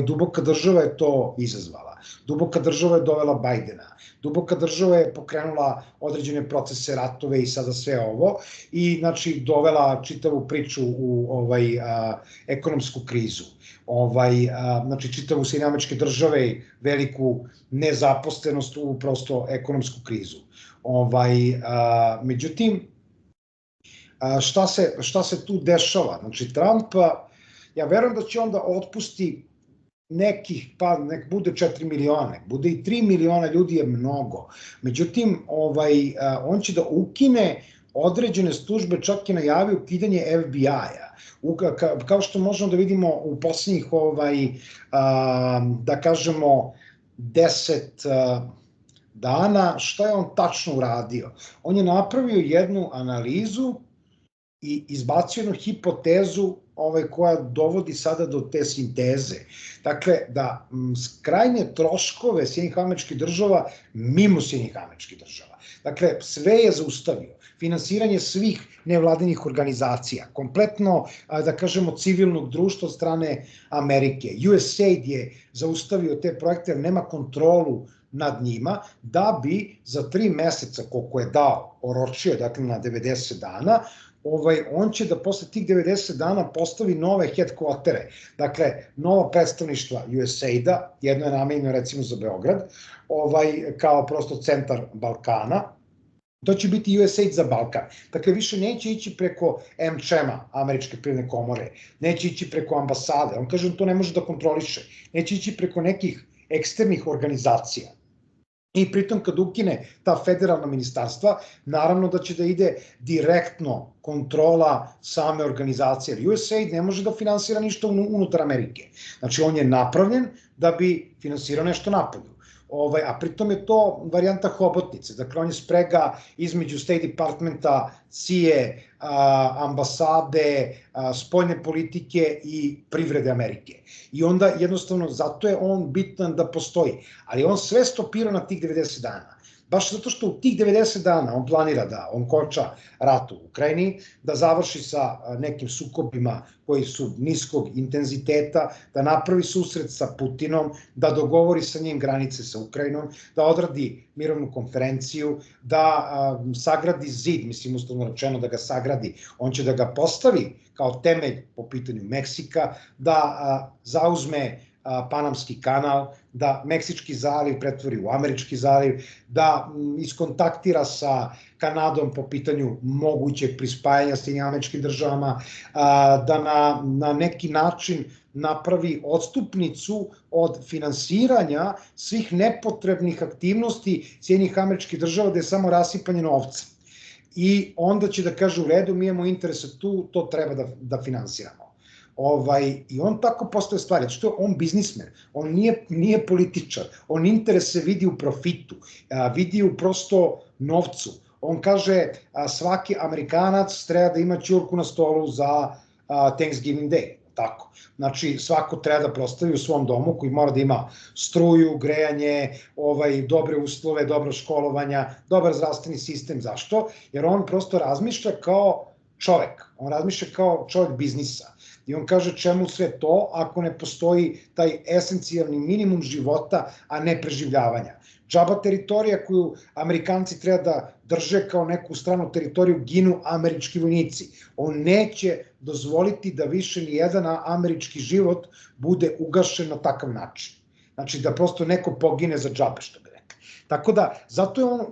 Duboka država je to izazvala. Duboka država je dovela Bajdena. Duboka država je pokrenula određene procese, ratove i sada sve ovo i znači dovela čitavu priču u ekonomsku krizu. Znači čitavu Sjedinjene Američke Države i veliku nezaposlenost u prosto ekonomsku krizu. Međutim, šta se tu dešava? Znači Trump, ja verujem da će onda otpusti nekih, pa nek bude 4 miliona, nek bude i 3 miliona ljudi je mnogo. Međutim, on će da ukine određene službe, čak je najavio ukidanje FBI-a. Kao što možemo da vidimo u poslednjih, da kažemo, 10 dana, šta je on tačno uradio? On je napravio jednu analizu i izbacio jednu hipotezu koja dovodi sada do te sinteze. Dakle, da krajnje troškove Sjedinjenih Američkih Država mimo Sjedinjenih Američkih Država. Dakle, sve je zaustavio. Finansiranje svih nevladinih organizacija, kompletno, da kažemo, civilnog društva od strane Amerike. USAID je zaustavio te projekte, jer nema kontrolu nad njima, da bi za 3 meseca, koliko je dao, oročio, dakle, na 90 dana, on će da posle tih 90 dana postavi nove headquartere, dakle, nova predstavništva USAID-a, jedno je namenjeno recimo za Beograd, kao prosto centar Balkana, to će biti USAID za Balkan. Dakle, više neće ići preko AmCham-a, Američke privredne komore, neće ići preko ambasade, on kaže da to ne može da kontroliše, neće ići preko nekih eksternih organizacija. I pritom kad ukine ta federalna ministarstva, naravno da će da ide direktno kontrola same organizacije. Jer USAID ne može da finansira ništa unutar Amerike. Znači on je napravljen da bi finansirao nešto napolju. A pritom je to varijanta hobotnice. Dakle, on je sprega između State Departmenta, CIA, ambasade, spoljne politike i privrede Amerike. I onda jednostavno zato je on bitan da postoji. Ali on sve stopira na tih 90 dana. Baš zato što u tih 90 dana on planira da on konča rat u Ukrajini, da završi sa nekim sukobima koji su niskog intenziteta, da napravi susret sa Putinom, da dogovori sa njim granice sa Ukrajinom, da odradi mirovnu konferenciju, da sagradi zid, mislim uslovno rečeno da ga sagradi, on će da ga postavi kao temelj po pitanju Meksika, da zauzme Panamski kanal, da Meksički zaliv pretvori u Američki zaliv, da iskontaktira sa Kanadom po pitanju mogućeg prispajanja s tim američkim državama, da na neki način napravi odstupnicu od finansiranja svih nepotrebnih aktivnosti Sjedinjenih američkih država da je samo rasipanje novca. I onda će da kaže u redu, mi imamo interese tu, to treba da finansiramo. I on tako postoje stvari, što je on biznismen, on nije političar, on interese vidi u profitu, vidi u prosto novcu. On kaže svaki Amerikanac treba da ima ćurku na stolu za Thanksgiving Day, tako. Znači svako treba da prostavi u svom domu koji mora da ima struju, grejanje, dobre uslove, dobro školovanja, dobar zdravstveni sistem. Zašto? Jer on prosto razmišlja kao čovek, on razmišlja kao čovek biznisa. I on kaže čemu sve to ako ne postoji taj esencijalni minimum života, a ne preživljavanja. Džaba teritorija koju Amerikanci treba da drže kao neku stranu teritoriju ginu američki vojnici. On neće dozvoliti da više ni jedan američki život bude ugašen na takav način. Znači da prosto neko pogine za džabe, što bi rekli. Tako da, zato je on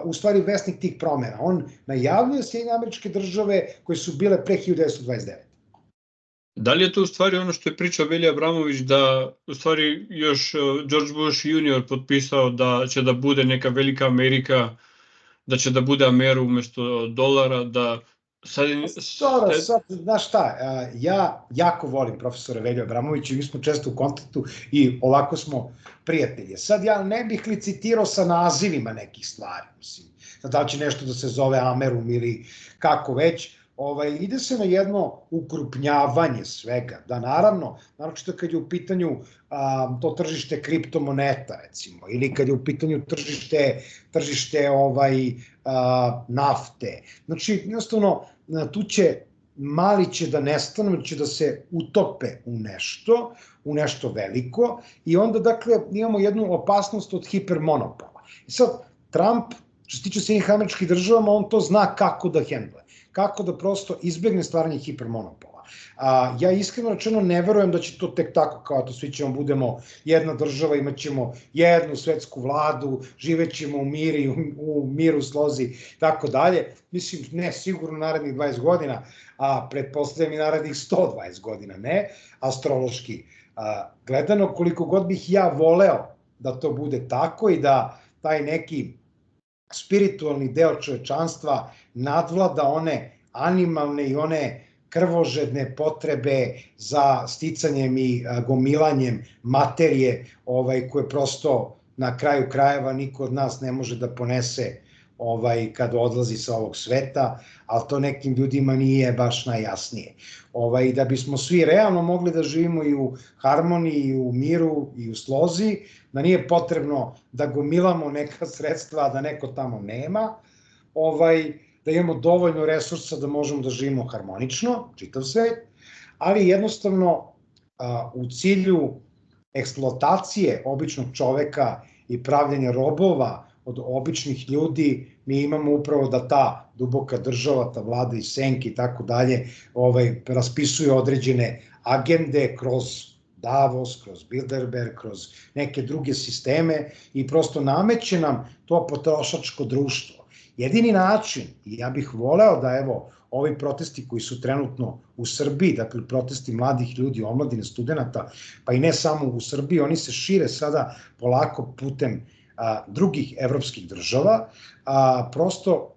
u stvari vesnik tih promena. On najavljuje Sjedinjene američke države koje su bile pre 1929. Da li je to u stvari ono što je pričao Velja Abramović, da u stvari još George Bush junior potpisao da će da bude neka velika Amerika, da će da bude Ameru umesto dolara, da sad... Znaš šta, ja jako volim profesora Velju Abramovića i mi smo često u kontaktu i ovako smo prijatelji. Sad ja ne bih licitirao sa nazivima nekih stvari, mislim, da li će nešto da se zove Amerum ili kako već, ide se na jedno ukrupnjavanje svega, da naravno što kad je u pitanju to tržište kriptomoneta, recimo, ili kad je u pitanju tržište nafte. Znači, jednostavno, tu će mali će da nestanu, će da se utope u nešto veliko i onda, dakle, imamo jednu opasnost od hipermonopola. I sad, Trump, što se tiče Sjedinjenih američkih država, on to zna kako da hendle, kako da prosto izbegne stvaranje hipermonopola. Ja iskreno rečeno ne verujem da će to tek tako, kao to svi ćemo budemo jedna država, imat ćemo jednu svetsku vladu, živećemo u miru, slozi, tako dalje. Mislim, ne sigurno narednih 20 godina, a pretpostavljam i narednih 120 godina, ne, astrološki gledano, koliko god bih ja voleo da to bude tako i da taj neki spiritualni deo čovečanstva nadvlada one animalne i one krvožedne potrebe za sticanjem i gomilanjem materije koje prosto na kraju krajeva niko od nas ne može da ponese kada odlazi sa ovog sveta, ali to nekim ljudima nije baš najjasnije. Da bismo svi realno mogli da živimo i u harmoniji, i u miru, i u slozi, da nije potrebno da gomilamo neka sredstva, da neko tamo nema, da imamo dovoljno resursa da možemo da živimo harmonično, čitav svet, ali jednostavno u cilju eksploatacije običnog čoveka i pravljenja robova od običnih ljudi, mi imamo upravo da ta duboka država, ta vlada i senke i tako dalje, raspisuje određene agende kroz Davos, kroz Bilderberg, kroz neke druge sisteme i prosto nameće nam to potrošačko društvo. Jedini način, i ja bih voleo da ovi protesti koji su trenutno u Srbiji, dakle protesti mladih ljudi, omladine, studenta, pa i ne samo u Srbiji, oni se šire sada polako putem drugih evropskih država, prosto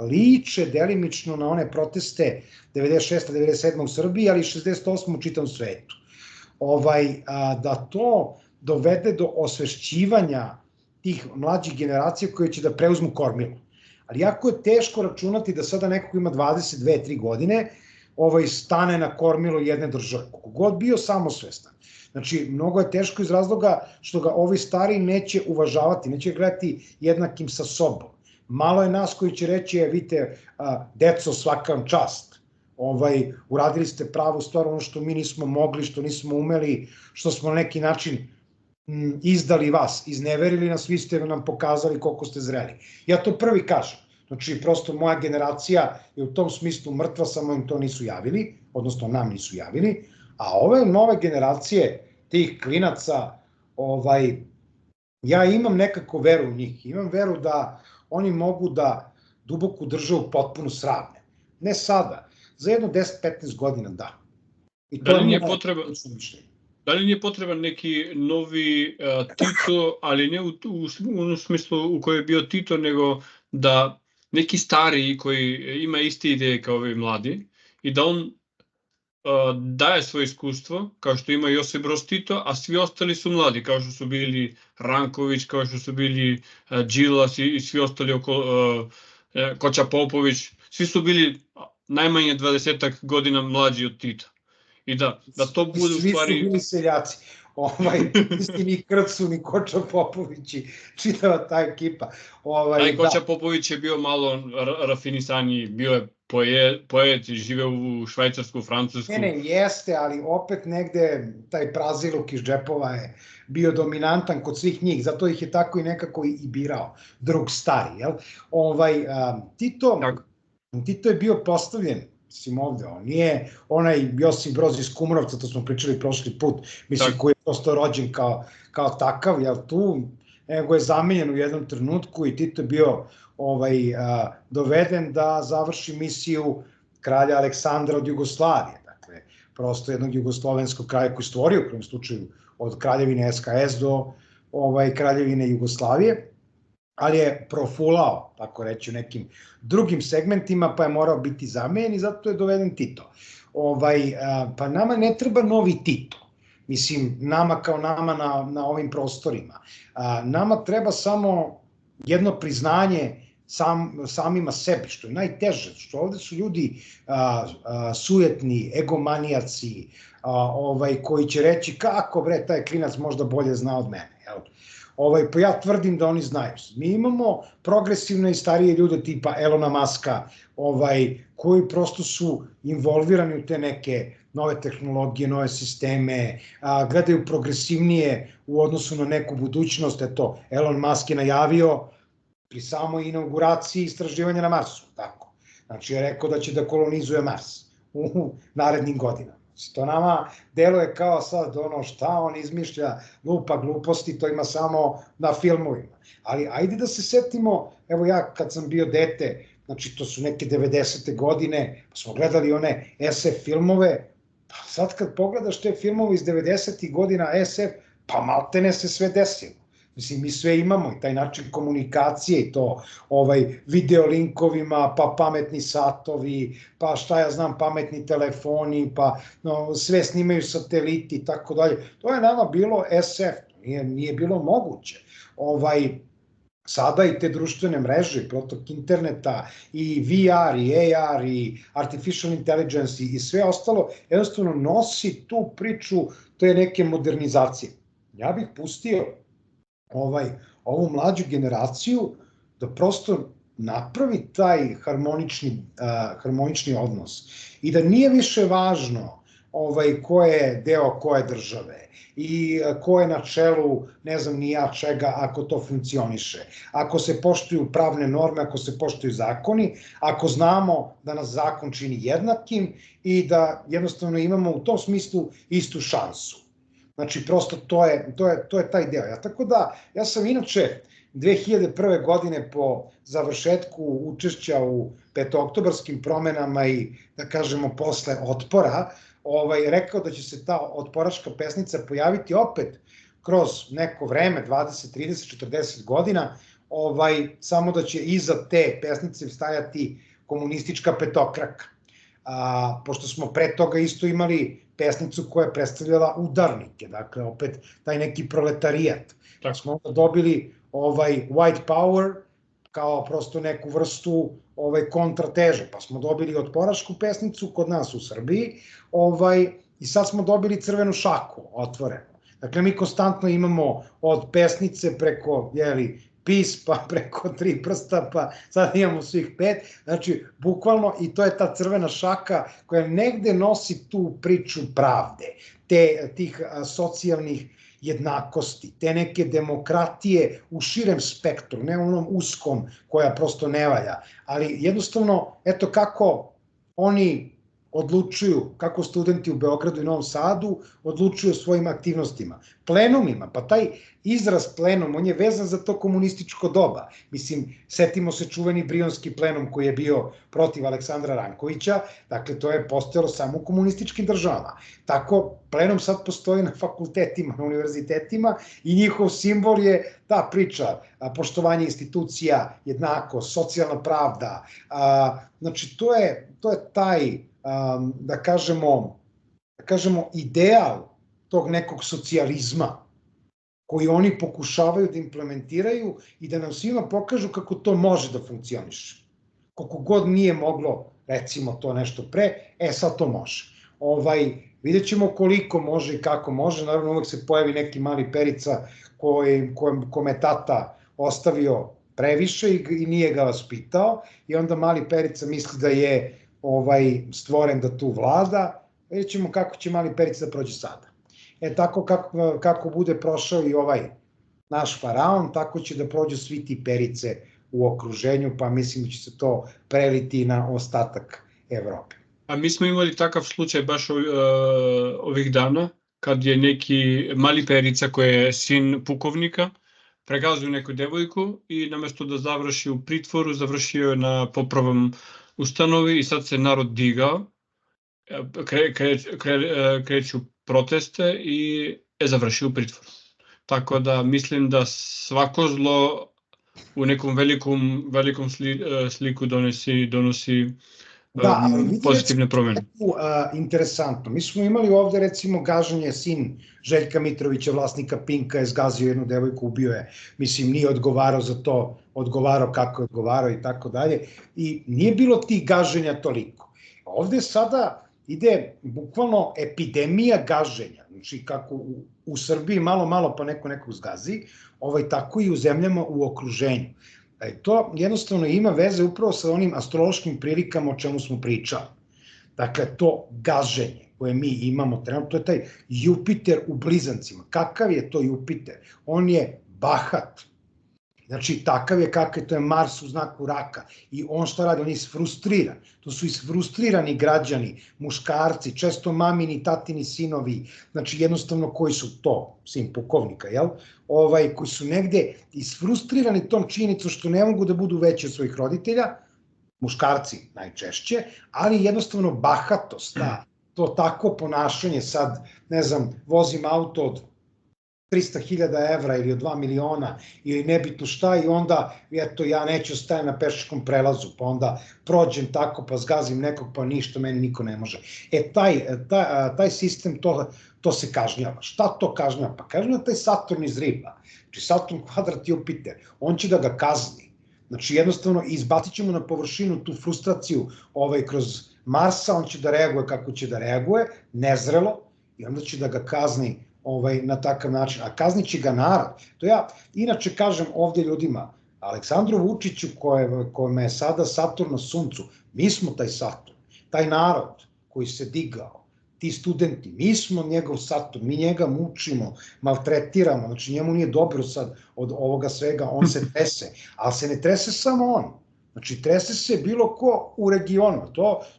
liče delimično na one proteste 96. 97. u Srbiji, ali i 68. u čitavom svetu. Da to dovede do osvešćivanja tih mlađih generacija koje će da preuzmu kormilo. Ali jako je teško računati da sada neko ko ima 22-3 godine stane na kormilo jedne države, koliko god bio samosvestan. Znači, mnogo je teško iz razloga što ga ovi stari neće uvažavati, neće gledati jednakim sa sobom. Malo je nas koji će reći, vidite, deco, svaka vam čast. Uradili ste pravu stvar, ono što mi nismo mogli, što nismo umeli, što smo na neki način izdali vas, izneverili nas, vi ste nam pokazali koliko ste zreli. Ja to prvi kažem. Znači, prosto moja generacija je u tom smislu mrtva, samo im to nisu javili, odnosno nam nisu javili, a ove nove generacije tih klinaca, ja imam nekako veru u njih, imam veru da oni mogu da duboku državu potpuno sravne. Ne sada, za jedno 10-15 godina da. Da li nije potreban neki novi Tito, ali ne u smislu u kojoj je bio Tito, nego da neki stariji koji ima iste ideje kao ovi mladi i da on daje svoje iskustvo, kao što ima Josip Broz Tito, a svi ostali su mladi, kao što su bili Ranković, kao što su bili Đilas i svi ostali Koča Popović, svi su bili najmanje 20 godina mlađi od Tita. I da to bude u stvari... Svi su bili seljaci. Ni Krcu, ni Koča Popović i čitava ta ekipa. Koča Popović je bio malo rafinisaniji, bio je poet i žive u Švajcarsku, Francusku. Ne, jeste, ali opet negde taj praziluk iz džepova je bio dominantan kod svih njih, zato ih je tako i nekako i birao, drug stari, jel? Tito je bio postavljen, mislim ovde, on nije onaj Josip Broz iz Kumrovca, to smo pričali prošli put, mislim koji je prosto rođen kao takav, jel tu, nego je zamenjen u jednom trenutku i Tito je bio doveden da završi misiju kralja Aleksandra od Jugoslavije, dakle, prosto jednog jugoslovenskog kralja koji stvorio u kojem slučaju od kraljevine SKS do kraljevine Jugoslavije, ali je profulao, tako reći, u nekim drugim segmentima, pa je morao biti zamenjen i zato je doveden Tito. Pa nama ne treba novi Tito, mislim, nama kao nama na ovim prostorima. Nama treba samo jedno priznanje samima sebi, što je najteže, što ovde su ljudi sujetni, egomanijaci, koji će reći kako bre, taj klinac možda bolje zna od mene, jel? Pa ja tvrdim da oni znaju. Mi imamo progresivne i starije ljude tipa Elona Muska, koji prosto su involvirani u te neke nove tehnologije, nove sisteme, gledaju progresivnije u odnosu na neku budućnost. Eto, Elon Musk je najavio pri samoj inauguraciji istraživanja na Marsu, tako. Znači je rekao da će da kolonizuje Mars u narednim godinama. To nama deluje kao sad ono šta on izmišlja, lupa gluposti, to ima samo na filmovima. Ali ajde da se setimo, evo ja kad sam bio dete, znači to su neke 90. godine, pa smo gledali one SF filmove, pa sad kad pogledaš te filmove iz 90. godina SF, pa maltene se sve desilo. Mislim, mi sve imamo i taj način komunikacije i to video linkovima, pa pametni satovi, pa šta ja znam, pametni telefoni, pa sve snimaju sateliti i tako dalje. To je nama bilo SF, nije bilo moguće. Sada i te društvene mreže, protok interneta i VR i AR i artificial intelligence i sve ostalo jednostavno nosi tu priču te neke modernizacije. Ja bih pustio ovu mlađu generaciju da prosto napravi taj harmonični odnos i da nije više važno ko je deo koje države i ko je na čelu ne znam ni ja čega ako to funkcioniše, ako se poštuju pravne norme, ako se poštuju zakoni, ako znamo da nas zakon čini jednakim i da jednostavno imamo u tom smislu istu šansu. Znači, prosto to je taj deo. Tako da, ja sam inače 2001. godine po završetku učešća u petooktobarskim promenama i, da kažemo, posle otpora, rekao da će se ta otporaška pesnica pojaviti opet kroz neko vreme, 20, 30, 40 godina, samo da će iza te pesnice stajati komunistička petokraka. Pošto smo pre toga isto imali pesnicu koja je predstavljala udarnike, dakle opet taj neki proletarijat. Tako smo dobili white power kao prosto neku vrstu kontrateže, pa smo dobili otporašku pesnicu kod nas u Srbiji i sad smo dobili crvenu šaku otvorenu. Dakle, mi konstantno imamo od pesnice preko, PiS, pa preko 3 prsta, pa sad imamo svih 5, znači, bukvalno, i to je ta crvena šaka koja negde nosi tu priču pravde, tih socijalnih jednakosti, te neke demokratije u širem spektru, ne u onom uskom koja prosto ne valja, ali jednostavno, eto kako oni odlučuju, kako studenti u Beogradu i Novom Sadu odlučuju o svojim aktivnostima. Plenumima, pa taj izraz plenum, on je vezan za to komunističko doba. Mislim, setimo se čuveni Brionski plenum koji je bio protiv Aleksandra Rankovića, dakle to je postojalo samo u komunističkim državama. Tako, plenum sad postoji na fakultetima, na univerzitetima i njihov simbol je ta priča, poštovanje institucija, jednakost, socijalna pravda. Znači, to je taj, da kažemo, ideal tog nekog socijalizma koji oni pokušavaju da implementiraju i da nam svima pokažu kako to može da funkcioniše. Koliko god nije moglo, recimo, to nešto pre, sad to može. Vidjet ćemo koliko može i kako može, naravno uvek se pojavi neki mali Perica kome tata ostavio previše i nije ga vaspitao i onda mali Perica misli da je stvoren da tu vlada, vidjet ćemo kako će mali Perica da prođe sada. Tako kako bude prošao i naš faraon, tako će da prođu svi ti Perice u okruženju, pa mislim da će se to preliti na ostatak Evrope. A mi smo imali takav slučaj baš ovih dana, kad je neki mali Perica koji je sin pukovnika pregazio neku devojku i namesto da završi u pritvoru, završio je na popravnom ustanovi i sad se narod digao, kreću proteste i završio u pritvoru. Tako da mislim da svako zlo u nekom velikom sliku donosi pozitivne promene. Interesantno. Mi smo imali ovde recimo gaženje, sin Željka Mitrovića, vlasnika Pinka, je zgazio jednu devojku, ubio je. Mislim, nije odgovarao za to, odgovarao kako je odgovarao i tako dalje. I nije bilo tih gaženja toliko. Ovde sada ide bukvalno epidemija gaženja. Znači, kako u Srbiji malo pa nekog zgazi, tako i u zemljama u okruženju. To jednostavno ima veze upravo sa onim astrološkim prilikama o čemu smo pričali. Dakle, to gaženje koje mi imamo trenutno, to je taj Jupiter u blizancima. Kakav je to Jupiter? On je bahat. Znači, takav je kakav je, to je Mars u znaku raka. I on šta radi? On je isfrustriran. To su isfrustrirani građani, muškarci, često mamini, tatini sinovi, znači jednostavno koji su to, sin pukovnika, koji su negde isfrustrirani tom činjenicom što ne mogu da budu veći od svojih roditelja, muškarci najčešće, ali jednostavno bahatost, to tako ponašanje sad, ne znam, vozim auto od 300.000 evra ili od 2 miliona ili nebitno šta i onda, eto, ja neću stajem na pešačkom prelazu, pa onda prođem tako, pa zgazim nekog, pa ništa, meni niko ne može. Taj sistem, to se kažnjava. Šta to kažnjava? Pa kažnjava taj Saturn iz Riba. Znači, Saturn kvadrat Jupiter, on će da ga kazni. Znači, jednostavno, izbacit ćemo na površinu tu frustraciju kroz Marsa, on će da reaguje kako će da reaguje, nezrelo, i onda će da ga kazni na takav način, a kaznit će ga narod. To ja inače kažem ovde ljudima, Aleksandru Vučiću kome je sada Saturn na suncu, mi smo taj Saturn, taj narod koji se digao, ti studenti, mi smo njegov Saturn, mi njega mučimo, maltretiramo, znači njemu nije dobro sad od ovoga svega, on se trese, ali se ne trese samo on, znači trese se bilo ko u regionu,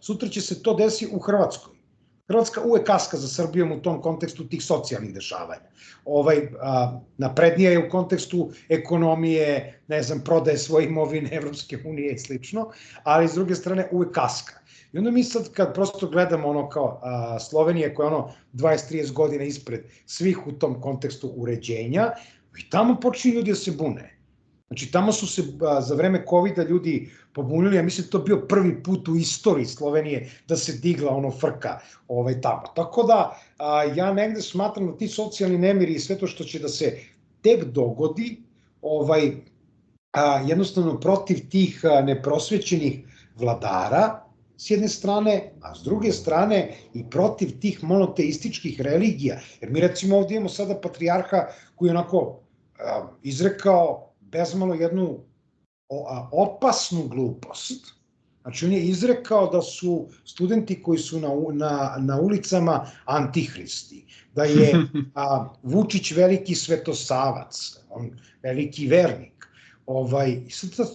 sutra će se to desiti u Hrvatskoj. Hrvatska uvek kaska za Srbijom u tom kontekstu tih socijalnih dešavanja. Naprednija je u kontekstu ekonomije, ne znam, prodaje svoje imovine Evropske unije i slično, ali s druge strane uvek kaska. I onda mi sad kad prosto gledamo ono kao Slovenija koja je ono 20-30 godina ispred svih u tom kontekstu uređenja, i tamo počinju ljudi da se bune. Znači, tamo su se za vreme COVID-a ljudi pobunili, ja mislim da to bio prvi put u istoriji Slovenije da se digla ono frka tamo. Tako da, ja negde smatram da ti socijalni nemiri i sve to što će da se tek dogodi, jednostavno protiv tih neprosvećenih vladara, s jedne strane, a s druge strane i protiv tih monoteističkih religija. Jer mi recimo ovdje imamo sada patrijarha koji je onako izrekao bezmalo jednu opasnu glupost. Znači, on je izrekao da su studenti koji su na ulicama antihristi, da je Vučić veliki svetosavac, on veliki vernik.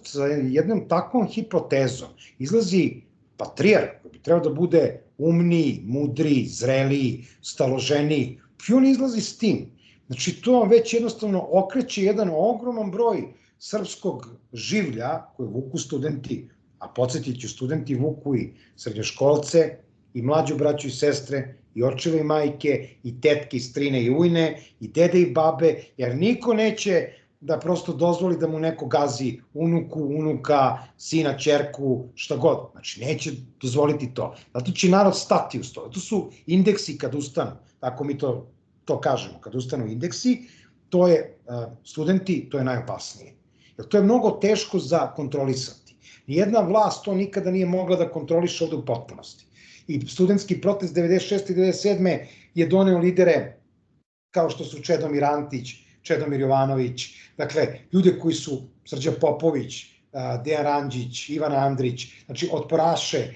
Sa jednom takvom hipotezom izlazi patrijarh koji bi trebao da bude umniji, mudriji, zreliji, staloženiji, i on izlazi s tim. Znači, to već jednostavno okreće jedan ogroman broj srpskog življa koje vuku studenti, a podsjetit ću, studenti vuku i srednjoškolce, i mlađu braću i sestre, i očeve i majke, i tetke, i strine, i ujne, i dede i babe, jer niko neće da prosto dozvoli da mu neko gazi unuku, unuka, sina, ćerku, šta god. Znači, neće dozvoliti to. Zato će narod stati uz to. To su indeksi kad ustanu, tako mi to kažemo, kad ustanu indeksi, to je studenti, to je najopasnije. Jer to je mnogo teško za kontrolisati. Nijedna vlast to nikada nije mogla da kontroliše ovde u potpunosti. I studentski protest 96. i 97. je doneo lidere kao što su Čedomir Antić, Čedomir Jovanović, dakle, ljude koji su Srđan Popović, Dejan Randžić, Ivan Andrić, znači otporaše,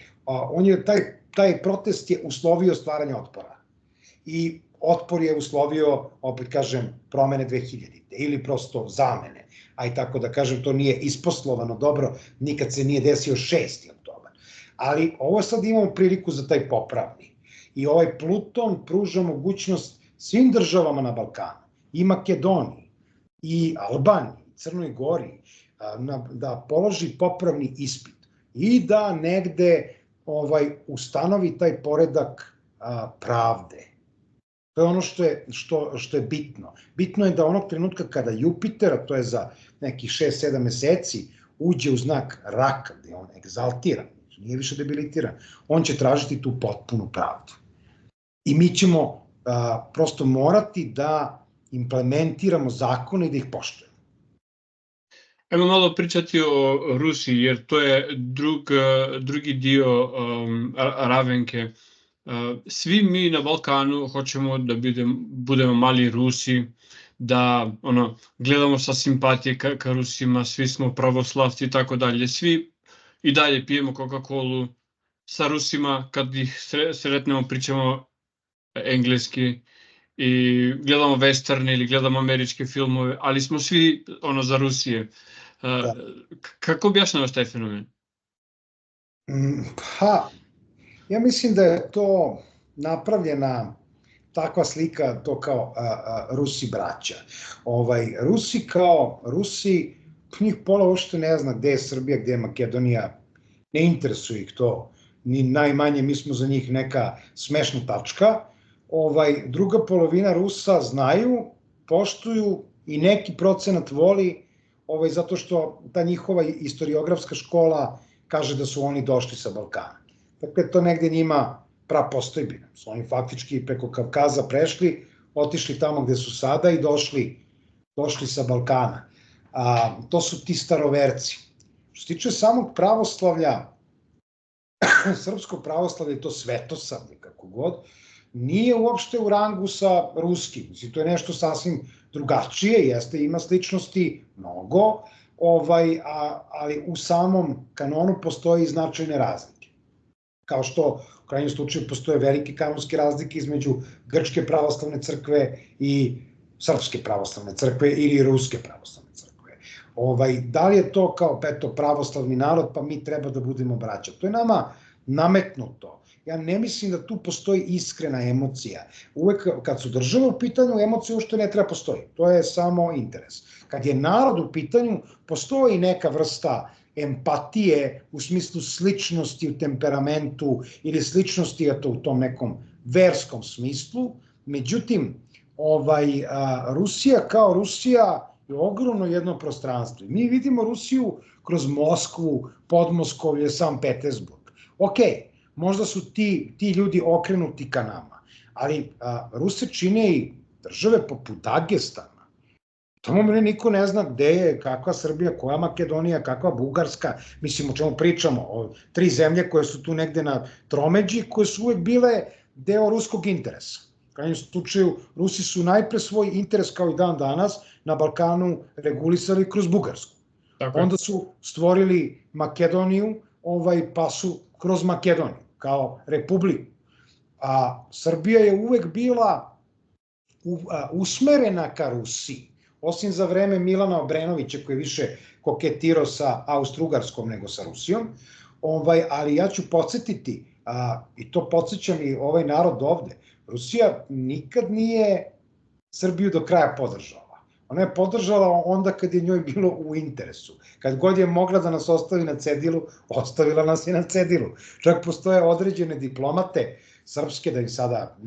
taj protest je uslovio stvaranje otpora. I otpor je uslovio, opet kažem, promene 2000-te ili prosto zamene, a i tako da kažem, to nije isposlovano dobro, nikad se nije desio 6. oktobar. Ali ovo sad imamo priliku za taj popravni. I ovaj Pluton pruža mogućnost svim državama na Balkanu, i Makedoniji, i Albaniji, i Crnoj Gori, da položi popravni ispit i da negde ustanovi taj poredak pravde. To je ono što je bitno. Bitno je da onog trenutka kada Jupiter, a to je za nekih 6-7 meseci, uđe u znak raka, gde je on egzaltiran, nije više debilitiran, on će tražiti tu potpunu pravdu. I mi ćemo prosto morati da implementiramo zakone i da ih poštujemo. Ajmo malo pričati o Rusiji, jer to je drugi dio Ravenke. Svi mi na Balkanu hoćemo da budemo mali Rusi, da gledamo sa simpatije ka Rusima, svi smo pravoslavci i tako dalje. Svi i dalje pijemo Coca-Colu sa Rusima, kad ih sretnemo pričamo engleski i gledamo westerne ili gledamo američke filmove, ali smo svi za Rusije. Kako objašnjavaš taj fenomen? Ja mislim da je to napravljena takva slika, to kao Rusi braća. Rusi kao Rusi, njih pola uopšte ne zna gde je Srbija, gde je Makedonija, ne interesuje ih to, ni najmanje, mi smo za njih neka smešna tačka. Druga polovina Rusa znaju, poštuju i neki procenat voli, zato što ta njihova istoriografska škola kaže da su oni došli sa Balkana. Dakle, to negde njima prapostojbina. Su oni faktički preko Kavkaza prešli, otišli tamo gde su sada i došli sa Balkana. To su ti staroverci. Što se tiče samog pravoslavlja, srpsko pravoslavlje je to svetosavlje, kako god, nije uopšte u rangu sa ruskim. To je nešto sasvim drugačije, jeste, ima sličnosti mnogo, ali u samom kanonu postoji značajne razlike. Kao što u krajnjem slučaju postoje velike kanonske razlike između Grčke pravoslavne crkve i Srpske pravoslavne crkve ili Ruske pravoslavne crkve. Da li je to kao pravoslavni narod, pa mi treba da budemo braća? To je nama nametnuto. ja ne mislim da tu postoji iskrena emocija. Uvek kad su države u pitanju, emocija uopšte ne treba postoji. To je samo interes. Kad je narod u pitanju, postoji neka vrsta empatije u smislu sličnosti u temperamentu ili sličnosti u tom nekom verskom smislu. Međutim, Rusija kao Rusija je ogromno jedno prostranstvo. Mi vidimo Rusiju kroz Moskvu, Podmoskovlje, San Petersburg. Ok, možda su ti ljudi okrenuti ka nama, ali Ruse čine i države poput Dagestana. Tamo mene niko ne zna gde je, kakva Srbija, koja Makedonija, kakva Bugarska, mislim o čemu pričamo, o 3 zemlje koje su tu negde na tromeđi, koje su uvek bile deo ruskog interesa. U krajnjem slučaju, Rusi su najpre svoj interes, kao i dan danas, na Balkanu regulisali kroz Bugarsku. Onda su stvorili Makedoniju, pa su kroz Makedoniju, kao republiku. A Srbija je uvek bila usmerena ka Rusiji, osim za vreme Milana Obrenovića, koji je više koketirao sa Austro-Ugarskom nego sa Rusijom, ali ja ću podsjetiti, i to podsjećam i ovaj narod ovde, Rusija nikad nije Srbiju do kraja podržala. Ona je podržala onda kad je njoj bilo u interesu. Kad god je mogla da nas ostavi na cedilu, ostavila nas i na cedilu. Čak postoje određene diplomate srpske, da im sada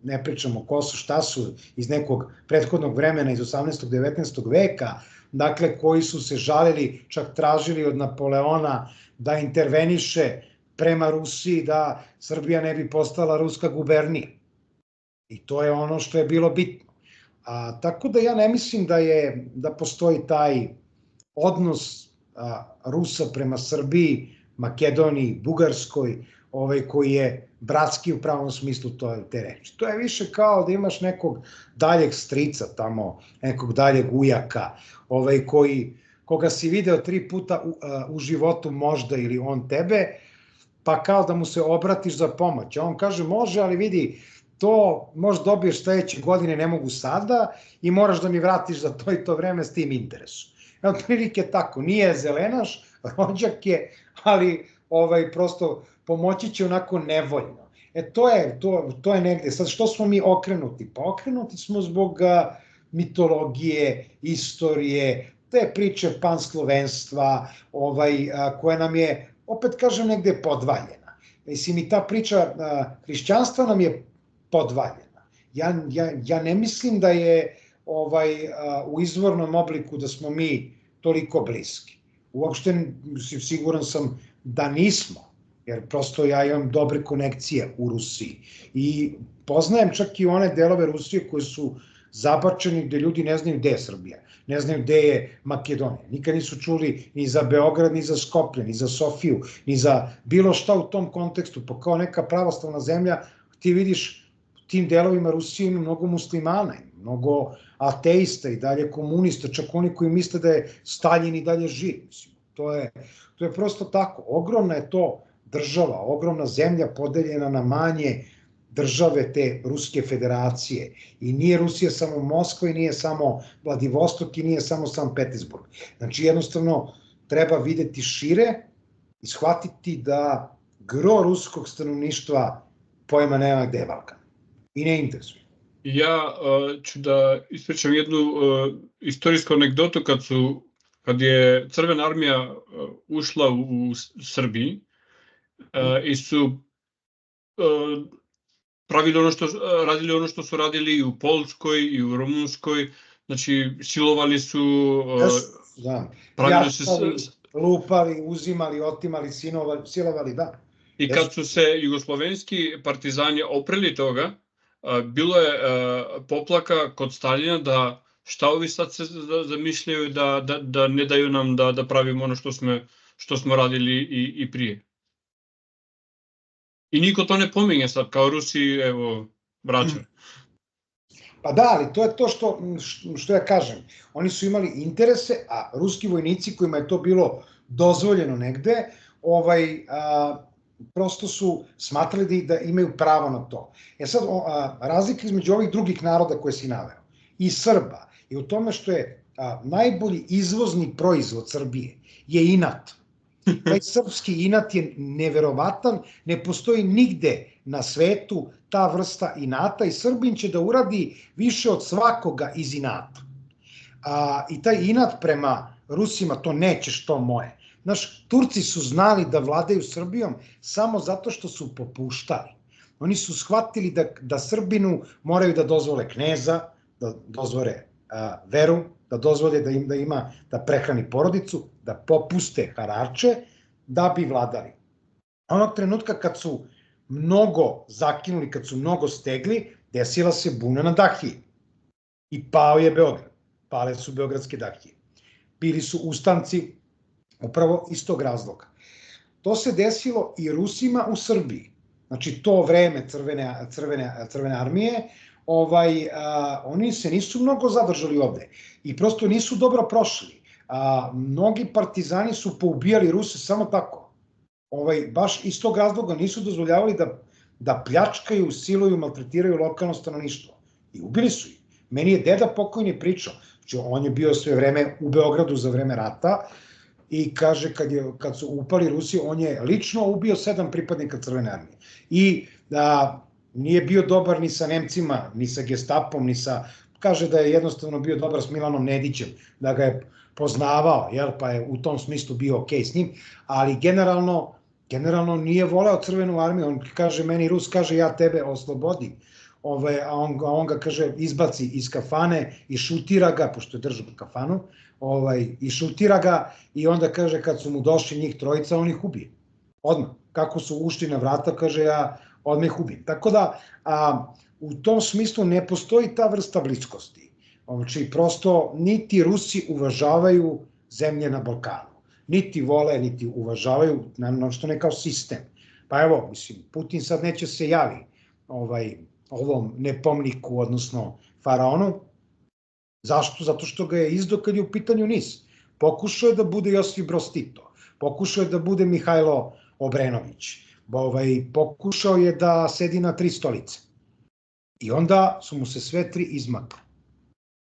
ne pričamo ko su, šta su, iz nekog prethodnog vremena, iz 18. 19. veka, dakle, koji su se žalili, čak tražili od Napoleona da interveniše prema Rusiji, da Srbija ne bi postala ruska gubernija. I to je ono što je bilo bitno. Tako da ja ne mislim da postoji taj odnos Rusa prema Srbiji, Makedoniji, Bugarskoj, koji je bratski u pravom smislu te reči. To je više kao da imaš nekog daljeg strica tamo, nekog daljeg ujaka, koga si video 3 puta u životu možda ili on tebe, pa kao da mu se obratiš za pomoć. A on kaže može, ali vidi, to možda dobiješ sledeće godine, ne mogu sada i moraš da mi vratiš za to i to vreme s tim interesom. Otprilike tako, nije zelenaš, rođak je, ali prosto pomoći će onako nevoljno. To je negde. Sad što smo mi okrenuti? Pa okrenuti smo zbog mitologije, istorije, te priče panslovenstva, koja nam je, opet kažem, negde podvaljena. Mislim, i ta priča hrišćanstva nam je podvaljena. Ja ne mislim da je u izvornom obliku da smo mi toliko bliski. Uopšte siguran sam da nismo, jer prosto ja imam dobre konekcije u Rusiji. I poznajem čak i one delove Rusije koje su zabačeni gde ljudi ne znaju gde je Srbija, ne znaju gde je Makedonija. Nikad nisu čuli ni za Beograd, ni za Skoplje, ni za Sofiju, ni za bilo šta u tom kontekstu. Pa kao neka pravoslavna zemlja, ti vidiš u tim delovima Rusije ima mnogo muslimana, mnogo ateista i dalje komunista, čak oni koji misle da je Staljin i dalje živ. To je prosto tako. Ogromna je to država, ogromna zemlja podeljena na manje države te Ruske federacije. I nije Rusija samo Moskva i nije samo Vladivostok i nije samo San Petersburg. Znači jednostavno treba videti šire i shvatiti da gro ruskog stanovništva pojma nema gde je Balkan. I ne interesuje. Ja ću da ispričam jednu istorijsku anegdotu kad je Crvena armija ušla u Srbiji i su radili ono što su radili i u Poljskoj i u Rumunskoj, znači silovali su, pravili su lupali, uzimali, otimali, silovali, da. I kad su se jugoslovenski partizani opreli toga, bilo je poplaka kod Staljina da šta ovi sad se zamišljaju da ne daju nam da pravimo ono što smo radili i prije. I niko to ne pominje sad, kao Rusi, evo, braća. Pa da, ali to je to što ja kažem. Oni su imali interese, a ruski vojnici kojima je to bilo dozvoljeno negde, prosto su smatrali da imaju pravo na to. Sad, razlika između ovih drugih naroda koje si naveo i Srba je u tome što je najbolji izvozni proizvod Srbije je inat. Taj srpski inat je neverovatan, ne postoji nigde na svetu ta vrsta inata i Srbin će da uradi više od svakoga iz inata. I taj inat prema Rusima, to nećeš, to moje. Znaš, Turci su znali da vladaju Srbijom samo zato što su popuštali. Oni su shvatili da Srbinu moraju da dozvole kneza, da dozvole veru, da dozvole da prehrani porodicu, da popuste harače, da bi vladali. Onog trenutka kad su mnogo zakinuli, kad su mnogo stegli, desila se buna na Dahiji. I pao je Beograd. Pale su beogradske Dahije. Bili su ustanci upravo iz tog razloga. To se desilo i Rusima u Srbiji. Znači, to vreme Crvene armije, oni se nisu mnogo zadržali ovde i prosto nisu dobro prošli. Mnogi partizani su poubijali Ruse samo tako. Baš iz tog razloga nisu dozvoljavali da pljačkaju, siluju, maltretiraju lokalno stanovništvo. I ubili su ih. Meni je deda pokojni pričao. Znači, on je bio sve vreme u Beogradu za vreme rata i kaže kad su upali Rusi, on je lično ubio 7 pripadnika Crvene armije. I nije bio dobar ni sa Nemcima, ni sa Gestapom, kaže da je jednostavno bio dobar s Milanom Nedićem, da ga je poznavao, pa je u tom smislu bio okej s njim, ali generalno nije voleo Crvenu armiju. On kaže, meni Rus kaže, ja tebe oslobodim. A on ga, kaže, izbaci iz kafane i šutira ga, pošto je držao kafanu, i šutira ga i onda, kaže, kad su mu došli njih trojica, on ih ubije. Odmah. Kako su ušli na vrata, kaže, ja odmah ih ubijem. Tako da, u tom smislu ne postoji ta vrsta bliskosti. Znači, prosto, niti Rusi uvažavaju zemlje na Balkanu. Niti vole, niti uvažavaju, naravno što ne kao sistem. Pa evo, mislim, Putin sad neće se javi ovom nepomniku, odnosno faraonu. Zašto? Zato što ga je izdao kad je u pitanju NIS. Pokušao je da bude Josip Broz Tito. Pokušao je da bude Mihajlo Obrenović. Pokušao je da sedi na 3 stolice. I onda su mu se sve 3 izmakle.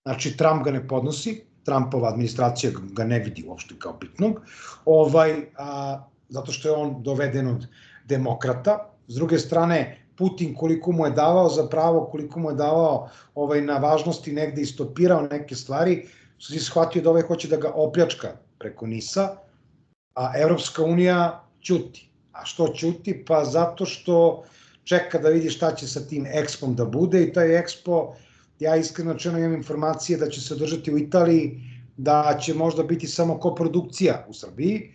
Znači, Trump ga ne podnosi, Trumpova administracija ga ne vidi uopšte kao bitnog, zato što je on doveden od demokrata. S druge strane, Putin koliko mu je davao za pravo, koliko mu je davao na važnosti negde i stopirao neke stvari, su shvatio da hoće da ga opljačka preko NIS-a, a Evropska unija ćuti. A što ćuti? Pa zato što čeka da vidi šta će sa tim Expom da bude i taj Expo, ja iskreno rečeno imam informacije da će se održati u Italiji, da će možda biti samo koprodukcija u Srbiji,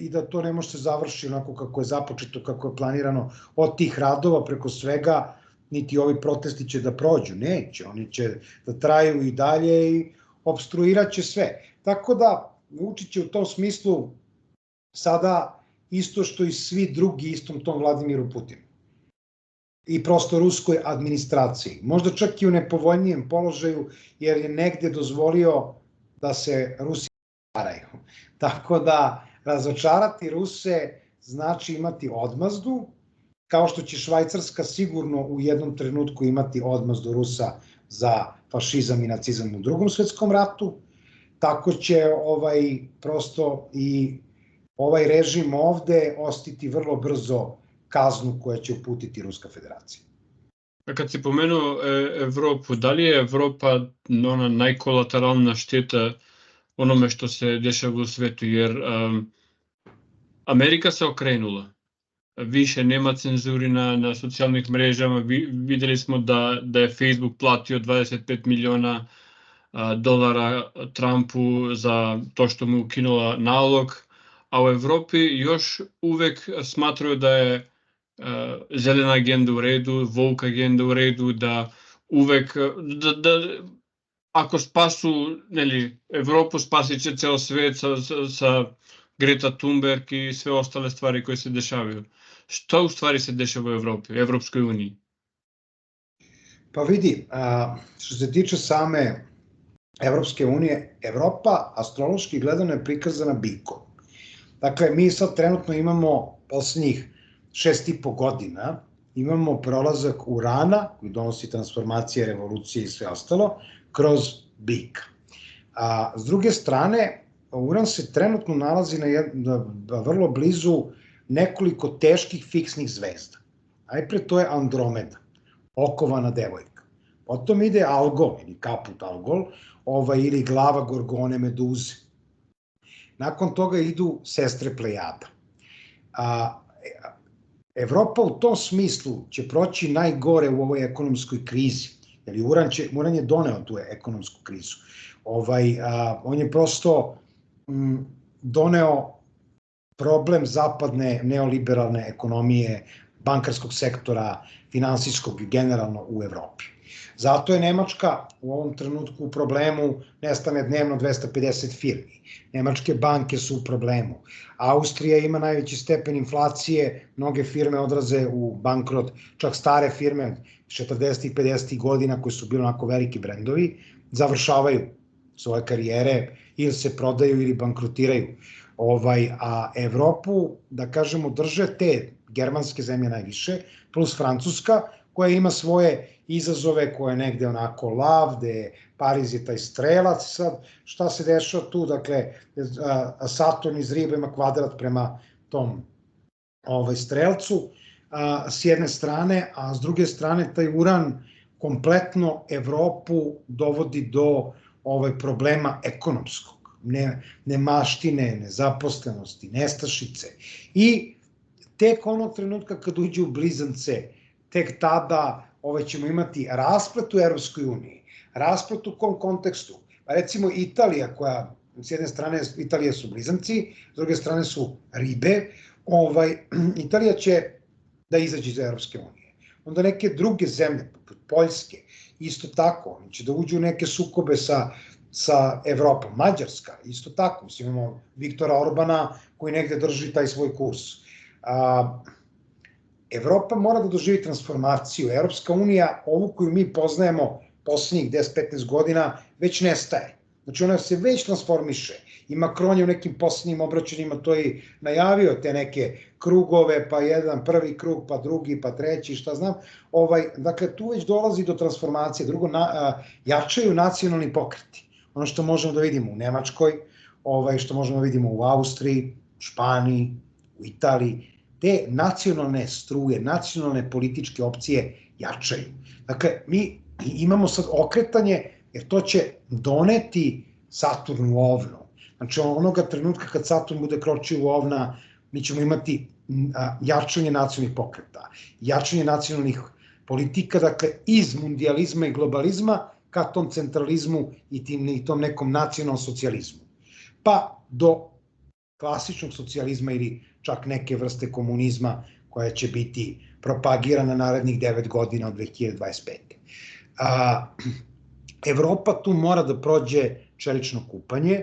i da to ne može se završi onako kako je započeto, kako je planirano od tih radova preko svega, niti ovi protesti će da prođu, neće, oni će da traju i dalje i obstruirat će sve. Tako da Vučić je u tom smislu sada isto što i svi drugi istom tom Vladimiru Putinu i prosto ruskoj administraciji. Možda čak i u nepovoljnijem položaju jer je negde dozvolio da se Rusi varaju. Tako da razočarati Ruse znači imati odmazdu, kao što će Švajcarska sigurno u jednom trenutku imati odmazdu Rusa za fašizam i nacizam u Drugom svetskom ratu, tako će prosto i ovaj režim ovde ostiti vrlo brzo kaznu koja će uputiti Ruska federacija. Kad si pomenuo Evropu, da li je Evropa ona najkolateralna šteta onome što se dešava u svetu, jer Amerika se okrenula. Više nema cenzuri na socijalnih mrežama. Videli smo da je Facebook platio 25 miliona dolara Trumpu za to što mu ukinula nalog, a u Evropi još uvek smatraju da je zelena agenda u redu, woke agenda u redu, da uvek, ako spasu Evropu, spasit će ceo svet sa Greta Thunberg i sve ostale stvari koje se dešavaju. Što u stvari se dešava u Evropi, u Evropskoj uniji? Pa vidi, što se tiče same Evropske unije, Evropa astrološki gledano je prikazana bikom. Dakle, mi sad trenutno imamo poslednjih 6,5 godina, imamo prolazak Urana, koji donosi transformacije, revolucije i sve ostalo, kroz bika. S druge strane, Uran se trenutno nalazi na vrlo blizu nekoliko teških fiksnih zvezda. Najpre to je Andromeda, okovana devojka. Potom ide Algol, ili Kaput Algol, ili glava Gorgone Meduze. Nakon toga idu sestre Plejada. Evropa u tom smislu će proći najgore u ovoj ekonomskoj krizi, jer Uran je doneo tu ekonomsku krizu. On je prosto doneo problem zapadne neoliberalne ekonomije, bankarskog sektora, finansijskog i generalno u Evropi. Zato je Nemačka u ovom trenutku u problemu, nestane dnevno 250 firmi. Nemačke banke su u problemu. Austrija ima najveći stepen inflacije, mnoge firme odraze u bankrot, čak stare firme 40. i 50. godina koje su bili onako veliki brendovi, završavaju svoje karijere ili se prodaju ili bankrotiraju. A Evropu, da kažemo, drže te germanske zemlje najviše, plus Francuska, koja ima svoje izazove, koja je negde onako lav, gde Pariz je taj strelac. Sad, šta se dešava tu? Dakle, Saturn iz Riba ima kvadrat prema tom strelcu s jedne strane, a s druge strane taj Uran kompletno Evropu dovodi do problema ekonomskog, nemaštine, nezaposlenosti, nestašice. I tek onog trenutka kad uđe u blizance, tek tada ćemo imati rasplet u Evropskoj uniji. Rasplet u kom kontekstu? Pa recimo Italija, koja s jedne strane Italije su blizanci, s druge strane su ribe, Italija će da izađe iz Evropske unije. Onda neke druge zemlje, poput Poljske, isto tako, oni će da uđu u neke sukobe sa Evropom. Mađarska, isto tako, imamo Viktora Orbana koji negde drži taj svoj kurs. Evropa mora da doživi transformaciju. Evropska unija, ovu koju mi poznajemo poslednjih 10-15 godina, već nestaje. Znači ona se već transformiše. I Macron je u nekim poslednjim obraćanjima to i najavio, te neke krugove, pa jedan prvi krug, pa drugi, pa treći, šta znam. Dakle, tu već dolazi do transformacije. Drugo, jačaju nacionalni pokreti. Ono što možemo da vidimo u Nemačkoj, što možemo da vidimo u Austriji, u Španiji, u Italiji, te nacionalne struje, nacionalne političke opcije jačaju. Dakle, mi imamo sad okretanje, jer to će doneti Saturn u ovnu. Znači, onoga trenutka kad Saturn bude kročio u ovna, mi ćemo imati jačanje nacionalnih pokreta, jačanje nacionalnih politika, dakle, iz mundializma i globalizma ka tom centralizmu i tom nekom nacionalnom socijalizmu. Pa do klasičnog socijalizma ili čak neke vrste komunizma koja će biti propagirana narednih 9 godina od 2025. Evropa tu mora da prođe čelično kupanje.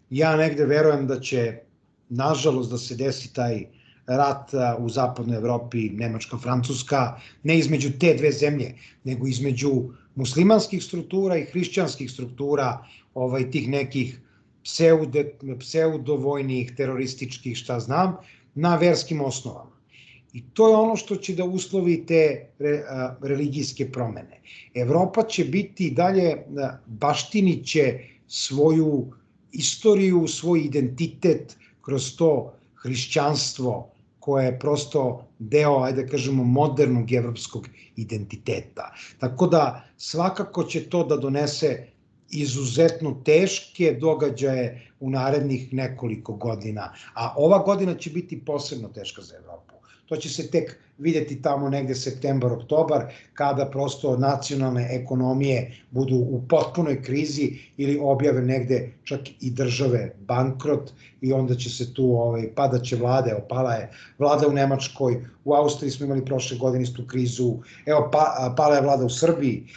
Ja negde verujem da će, nažalost, da se desi taj rat u zapadnoj Evropi, Nemačka, Francuska, ne između te dve zemlje, nego između muslimanskih struktura i hrišćanskih struktura, tih nekih pseudovojnih, terorističkih, šta znam, na verskim osnovama. I to je ono što će da uslovi te religijske promene. Evropa će biti dalje, baštinit će svoju istoriju, svoj identitet kroz to hrišćanstvo koje je prosto deo, ajde da kažemo, modernog evropskog identiteta. Tako da svakako će to da donese izuzetno teške događaje u narednih nekoliko godina, a ova godina će biti posebno teška za Evropu. To će se tek videti tamo negde septembar, oktobar, kada prosto nacionalne ekonomije budu u potpunoj krizi ili objave negde čak i države bankrot i onda će se tu, padaće vlade, pala je vlada u Nemačkoj, u Austriji smo imali prošle godine istu krizu, pala je vlada u Srbiji,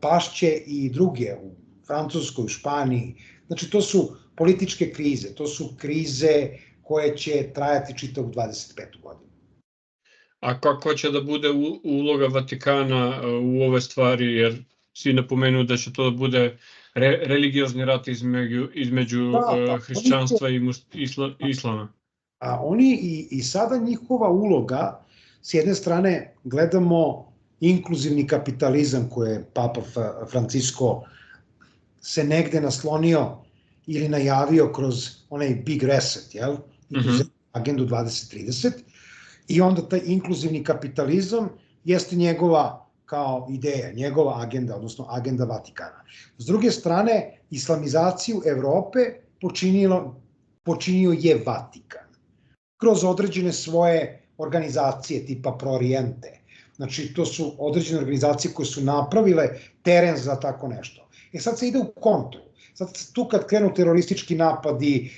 pašće i druge u Francuskoj, u Španiji. Znači to su političke krize, to su krize koje će trajati čitavu 25. godinu. A kako će da bude uloga Vatikana u ove stvari, jer si napomenuo da će to da bude religiozni rat između hrišćanstva i islama? A oni i sada njihova uloga, s jedne strane gledamo inkluzivni kapitalizam koje je Papa Francisco se negde naslonio ili najavio kroz onaj Big Reset, jel? Agendu 2030, i onda taj inkluzivni kapitalizam jeste njegova kao ideja, njegova agenda, odnosno agenda Vatikana. S druge strane, islamizaciju Evrope počinio je Vatikan. Kroz određene svoje organizacije tipa Prooriente. Znači, to su određene organizacije koje su napravile teren za tako nešto. Sad se ide u kontru. Sad tu kad krenu teroristički napadi,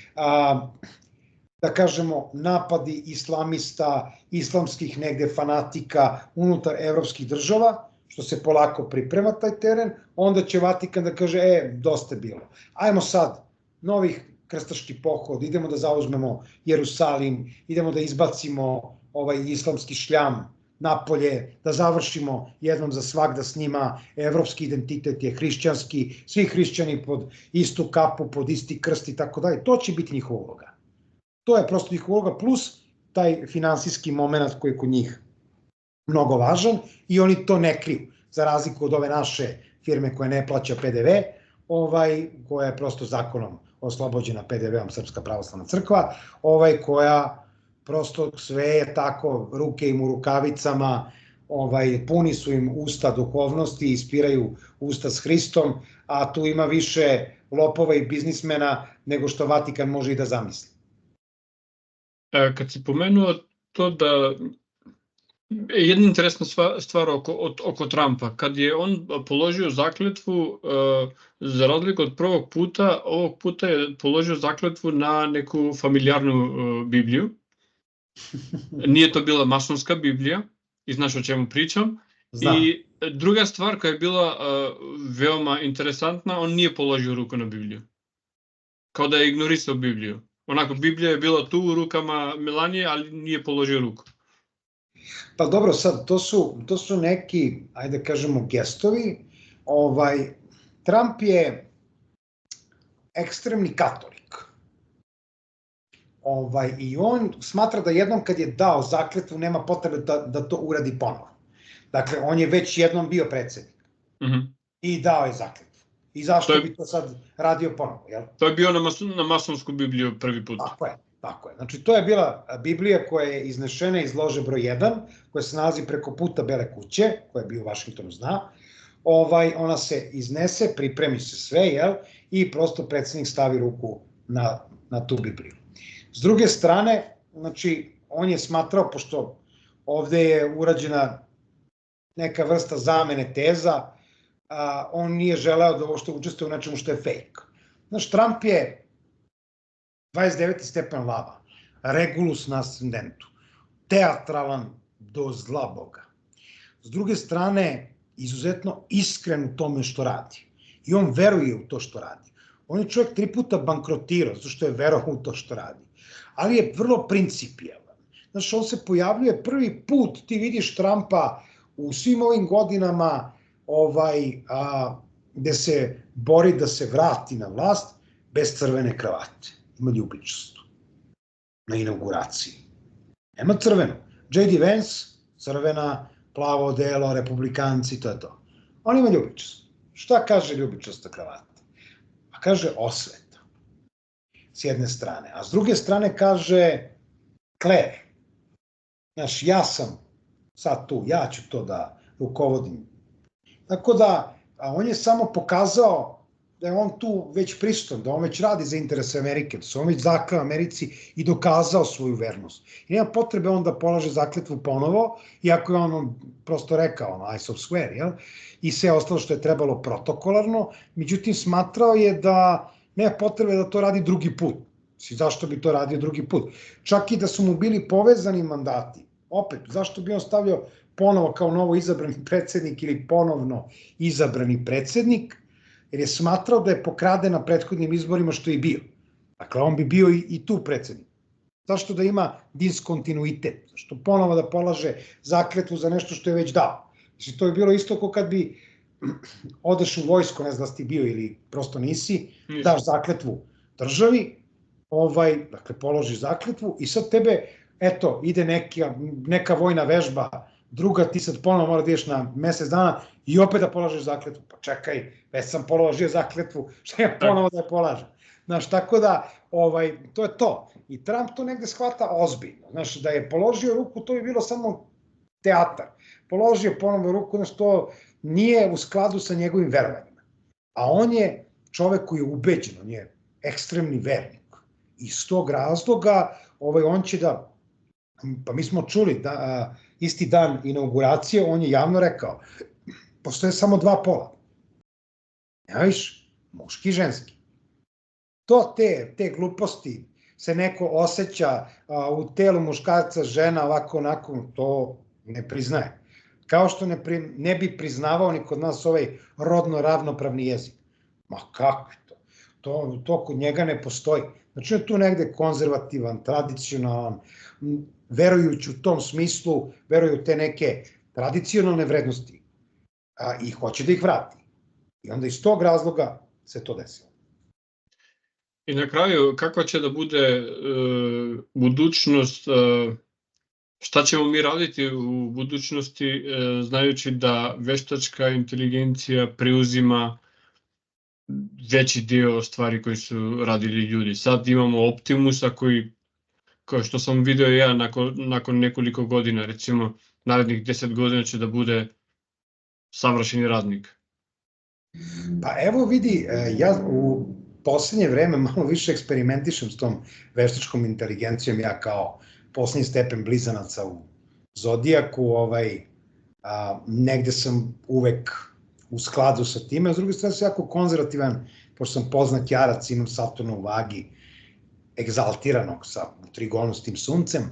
da kažemo, napadi islamista, islamskih negde fanatika unutar evropskih država, što se polako priprema taj teren, onda će Vatikan da kaže, dosta je bilo. Ajmo sad, novih krstaški pohod, idemo da zauzmemo Jerusalim, idemo da izbacimo ovaj islamski šljam napolje, da završimo jednom za svagda s njima, evropski identitet je hrišćanski, svi hrišćani pod istu kapu, pod isti krst i tako dalje. To će biti njihova uloga. To je prosto njihova uloga, plus taj finansijski moment koji je kod njih mnogo važan i oni to ne kriju, za razliku od ove naše firme koja ne plaća PDV, koja je prosto zakonom oslobođena PDV-om Srpska pravoslavna crkva, koja prosto sve je tako, ruke im u rukavicama, puni su im usta duhovnosti, ispiraju usta s Hristom, a tu ima više lopova i biznismena nego što Vatikan može i da zamisli. Kad si pomenuo to da jedna interesna stvar oko Trumpa, kad je on položio zakletvu, za razliku od prvog puta, ovog puta je položio zakletvu na neku familijarnu Bibliju. Nije to bila masonska Biblija, i znaš o čemu pričam. Znam. I druga stvar koja je bila veoma interesantna, on nije položio ruku na Bibliju. Kao da je ignorisao Bibliju. Onako, Biblija je bila tu u rukama Melanije, ali nije položio ruku. Pa dobro, sad, to su neki, ajde kažemo, gestovi. Trump je ekstremni katolik. I on smatra da jednom kad je dao zakletvu nema potrebe da to uradi ponovo. Dakle, on je već jednom bio predsednik i dao je zakletvu. I zašto bi to sad radio ponovo, jel? To je bio na masonsku Bibliju prvi put. Tako je. Znači, to je bila Biblija koja je iznešena iz lože broj 1, koja se nalazi preko puta Bele kuće, koja je bio u Vašingtonu, zna. Ona se iznese, pripremi se sve, jel? I prosto predsednik stavi ruku na tu Bibliju. S druge strane, znači, on je smatrao, pošto ovde je urađena neka vrsta zamene teza, on nije želeo da uopšte učestvuje u nečemu što je fake. Znaš, Trump je 29. stepen lava, regulus na ascendentu, teatralan do zla Boga. S druge strane, izuzetno iskren u tome što radi. I on veruje u to što radi. On je čovjek 3 puta bankrotirao, zato što je verovao u to što radi. Ali je vrlo principijelan. Znaš, on se pojavljuje prvi put, ti vidiš Trumpa u svim ovim godinama gde se bori da se vrati na vlast bez crvene kravate. Ima ljubičastu na inauguraciji. Nema crvenu. J.D. Vance, crvena, plavo odelo, republikanci, to je to. On ima ljubičastu. Šta kaže ljubičasta kravata? A kaže osveta. S jedne strane. A s druge strane kaže kler. Znaš, ja sam sad tu, ja ću to da rukovodim. Tako da, on je samo pokazao da je on tu već prisutan, da on već radi za interese Amerike, da se on već zakleo Americi i dokazao svoju vernost. I nema potrebe on da polaže zakletvu ponovo, iako je on prosto rekao, I so swear, jel? I sve ostalo što je trebalo protokolarno, međutim smatrao je da nema potrebe da to radi drugi put. Zašto bi to radio drugi put? Čak i da su mu bili povezani mandati. Opet, zašto bi on stavljao ponovo kao novo izabrani predsednik ili ponovno izabrani predsednik, jer je smatrao da je pokraden na prethodnim izborima što je i bio. Dakle, on bi bio i tu predsednik. Zašto da ima diskontinuitet? Zašto ponovo da polaže zakletvu za nešto što je već dao? Znači, to je bilo isto kao kad bi odeš u vojsko, ne znam da si bio ili prosto nisi, daš zakletvu državi, dakle, položiš zakletvu i sad tebe, eto, ide neka vojna vežba, druga, ti sad ponovno mora da ideš na mesec dana i opet da polažeš zakletvu. Pa čekaj, već sam položio zakletvu, šta ja ponovo da je polažem? Znaš, tako da, to je to. I Trump to negde shvata ozbiljno. Znaš, da je položio ruku, to je bilo samo teatar. Položio ponovo ruku, znaš, to nije u skladu sa njegovim verovanjima. A on je čovek koji je ubeđen, on je ekstremni vernik. Iz tog razloga, on će da, pa mi smo čuli da isti dan inauguracije, on je javno rekao, postoje samo dva pola. Ja viš, muški i ženski. Te gluposti se neko osjeća u telu muškarca, žena, ovako, onako, to ne priznaje. Kao što ne bi priznavao ni kod nas ovaj rodno ravnopravni jezik. Ma kako je to? To kod njega ne postoji. Znači je tu negde konzervativan, tradicionalan, verujući u tom smislu, veruju te neke tradicionalne vrednosti i hoće da ih vrati. I onda iz tog razloga se to desilo. I na kraju, kakva će da bude budućnost, šta ćemo mi raditi u budućnosti, znajući da veštačka inteligencija preuzima veći dio stvari koji su radili ljudi. Sad imamo Optimusa koji, kao što sam video ja, nakon nekoliko godina, recimo narednih 10 godina će da bude savršeni radnik. Pa evo vidi, ja u poslednje vreme malo više eksperimentišem s tom veštačkom inteligencijom, ja kao poslednji stepen blizanaca u Zodijaku, negde sam uvek u skladu sa time, a s druge strane sam jako konzervativan, pošto sam poznat jarac, imam Saturna u vagi, egzaltiranog sa trigonu s tim suncem,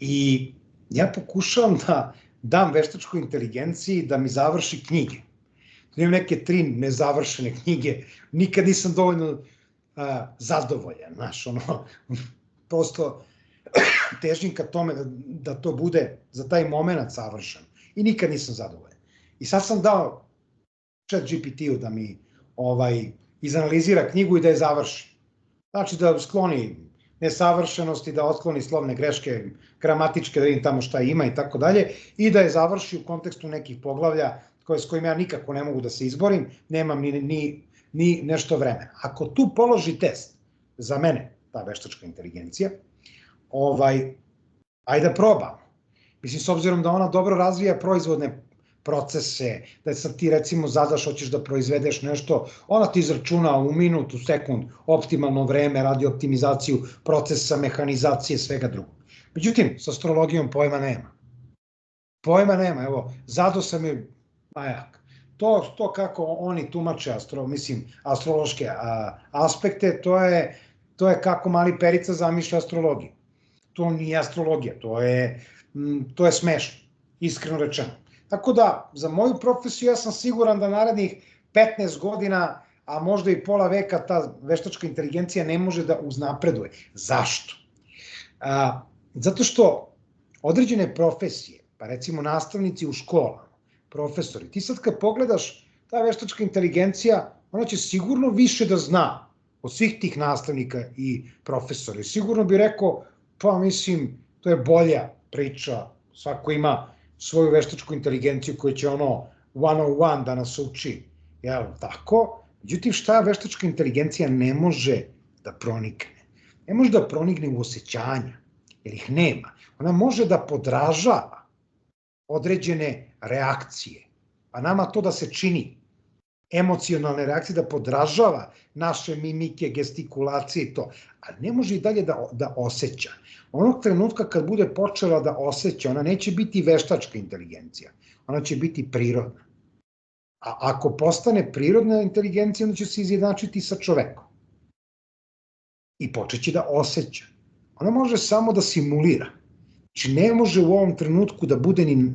i ja pokušavam da dam veštačkoj inteligenciji da mi završi knjige. Imam neke 3 nezavršene knjige, nikad nisam dovoljno zadovoljan, znaš, prosto težim ka tome da to bude za taj moment savršen i nikad nisam zadovoljan. I sad sam dao ChatGPT-u da mi izanalizira knjigu i da je završi. Znači da skloni nesavršenosti, da otkloni slovne greške, gramatičke, da vidim tamo šta ima i tako dalje, i da je završi u kontekstu nekih poglavlja s kojim ja nikako ne mogu da se izborim, nemam ni nešto vremena. Ako tu položi test, za mene, ta veštačka inteligencija, ajde da probam. Mislim, s obzirom da ona dobro razvija proizvodne procese, da sad ti recimo zadaš, hoćeš da proizvedeš nešto, ona ti izračuna u minut, u sekund, optimalno vreme, radi optimizaciju procesa, mehanizacije, svega drugog. Međutim, s astrologijom pojma nema. Pojma nema, evo, zato sam je majak. To kako oni tumače astrološke aspekte, to je kako mali Perica zamišlja astrologiju. To nije astrologija, to je smešno, iskreno rečeno. Tako da, za moju profesiju ja sam siguran da narednih 15 godina, a možda i pola veka, ta veštačka inteligencija ne može da uznapreduje. Zašto? Zato što određene profesije, pa recimo nastavnici u školama, profesori, ti sad kad pogledaš, ta veštačka inteligencija, ona će sigurno više da zna od svih tih nastavnika i profesora. Sigurno bi rekao, pa mislim, to je bolja priča, svako ima svoju veštačku inteligenciju koja će 101 da nas uči, jel tako? Međutim, šta veštačka inteligencija ne može da pronikne? Ne može da pronigne u osjećanja, jer ih nema. Ona može da podražava određene reakcije, a nama to da se čini, emocionalne reakcije, da podražava naše mimike, gestikulacije i to, ali ne može i dalje da osjeća. Onog trenutka kad bude počela da osjeća, ona neće biti veštačka inteligencija, ona će biti prirodna. A ako postane prirodna inteligencija, onda će se izjednačiti sa čovekom. I počeće da osjeća. Ona može samo da simulira. Znači ne može u ovom trenutku da bude ni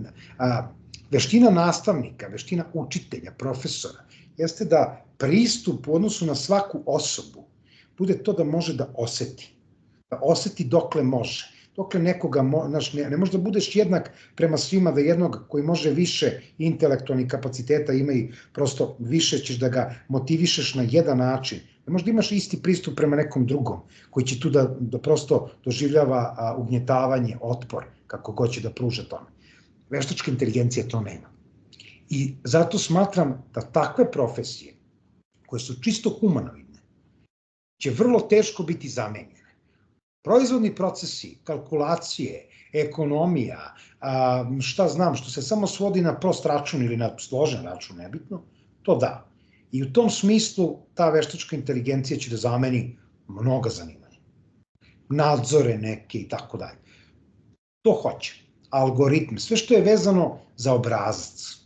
veština nastavnika, veština učitelja, profesora, jeste da pristup u odnosu na svaku osobu bude to da može da oseti. Da oseti dokle može. Dokle nekoga, ne može da budeš jednak prema svima, da jednog koji može više intelektualnih kapaciteta ima i prosto više ćeš da ga motivišeš na jedan način. Ne možda imaš isti pristup prema nekom drugom, koji će tu da prosto doživljava ugnjetavanje, otpor, kako god će da pruža tome. Veštačka inteligencija to nema. I zato smatram da takve profesije, koje su čisto humanoidne, će vrlo teško biti zamenjene. Proizvodni procesi, kalkulacije, ekonomija, šta znam, što se samo svodi na prost račun ili na složen račun, nebitno, to da. I u tom smislu ta veštačka inteligencija će da zameni mnoga zanimanja. Nadzore neke i tako dalje. To hoće. Algoritm, sve što je vezano za obrazac.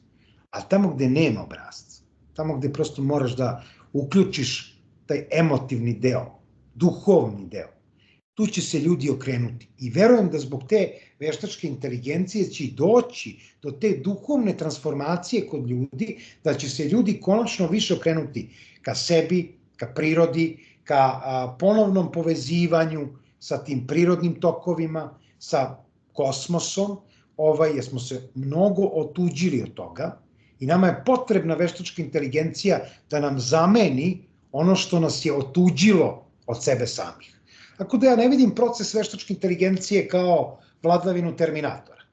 A tamo gde nema obrazca, tamo gde prosto moraš da uključiš taj emotivni deo, duhovni deo, tu će se ljudi okrenuti. I verujem da zbog te veštačke inteligencije će doći do te duhovne transformacije kod ljudi, da će se ljudi konačno više okrenuti ka sebi, ka prirodi, ka ponovnom povezivanju sa tim prirodnim tokovima, sa kosmosom, jer smo se mnogo otuđili od toga i nama je potrebna veštačka inteligencija da nam zameni ono što nas je otuđilo od sebe samih. Tako da ja ne vidim proces veštačke inteligencije kao vladavinu Terminatora.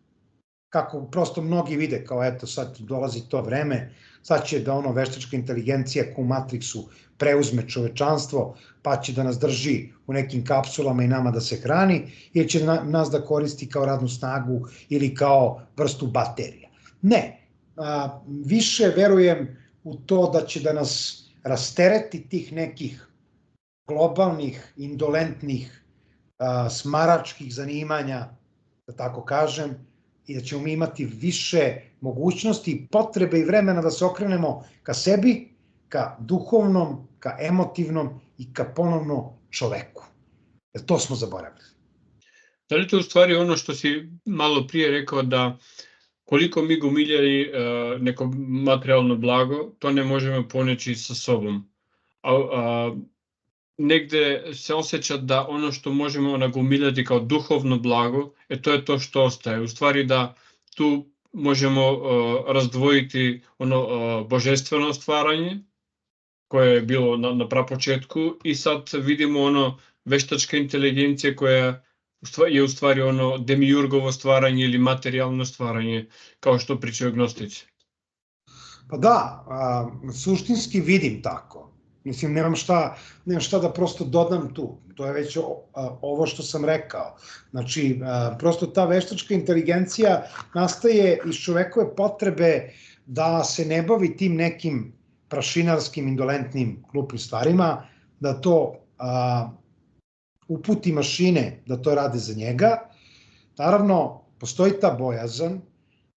Kako prosto mnogi vide, kao eto sad dolazi to vreme, sad će da ono veštačka inteligencija kao u Matrixu preuzme čovečanstvo, pa će da nas drži u nekim kapsulama i nama da se hrani, ili će nas da koristi kao radnu snagu ili kao vrstu baterija. Ne, više verujem u to da će da nas rastereti tih nekih globalnih, indolentnih, smaračkih zanimanja, da tako kažem, i da ćemo imati više mogućnosti, potrebe i vremena da se okrenemo ka sebi, ka duhovnom, ka emotivnom i ka ponovno čoveku. Jer to smo zaboravili. Da li to u stvari ono što si malo prije rekao da koliko mi gomiljali neko materijalno blago, to ne možemo poneći sa sobom. Negde se osjeća da ono što možemo nagomiljati kao duhovno blago, to je to što ostaje. U stvari da tu možemo razdvojiti ono božestveno stvaranje, koje je bilo na prapočetku, i sad vidimo ono veštačka inteligencija koja je u stvari ono demiurgovo stvaranje ili materijalno stvaranje, kao što pričaju gnostici. Pa da, suštinski vidim tako. Mislim, nemam šta da prosto dodam tu. To je već ovo što sam rekao. Znači, prosto ta veštačka inteligencija nastaje iz čovekove potrebe da se ne bavi tim nekim prašinarskim, indolentnim, glupim stvarima, da to uputi mašine da to rade za njega. Naravno, postoji ta bojazan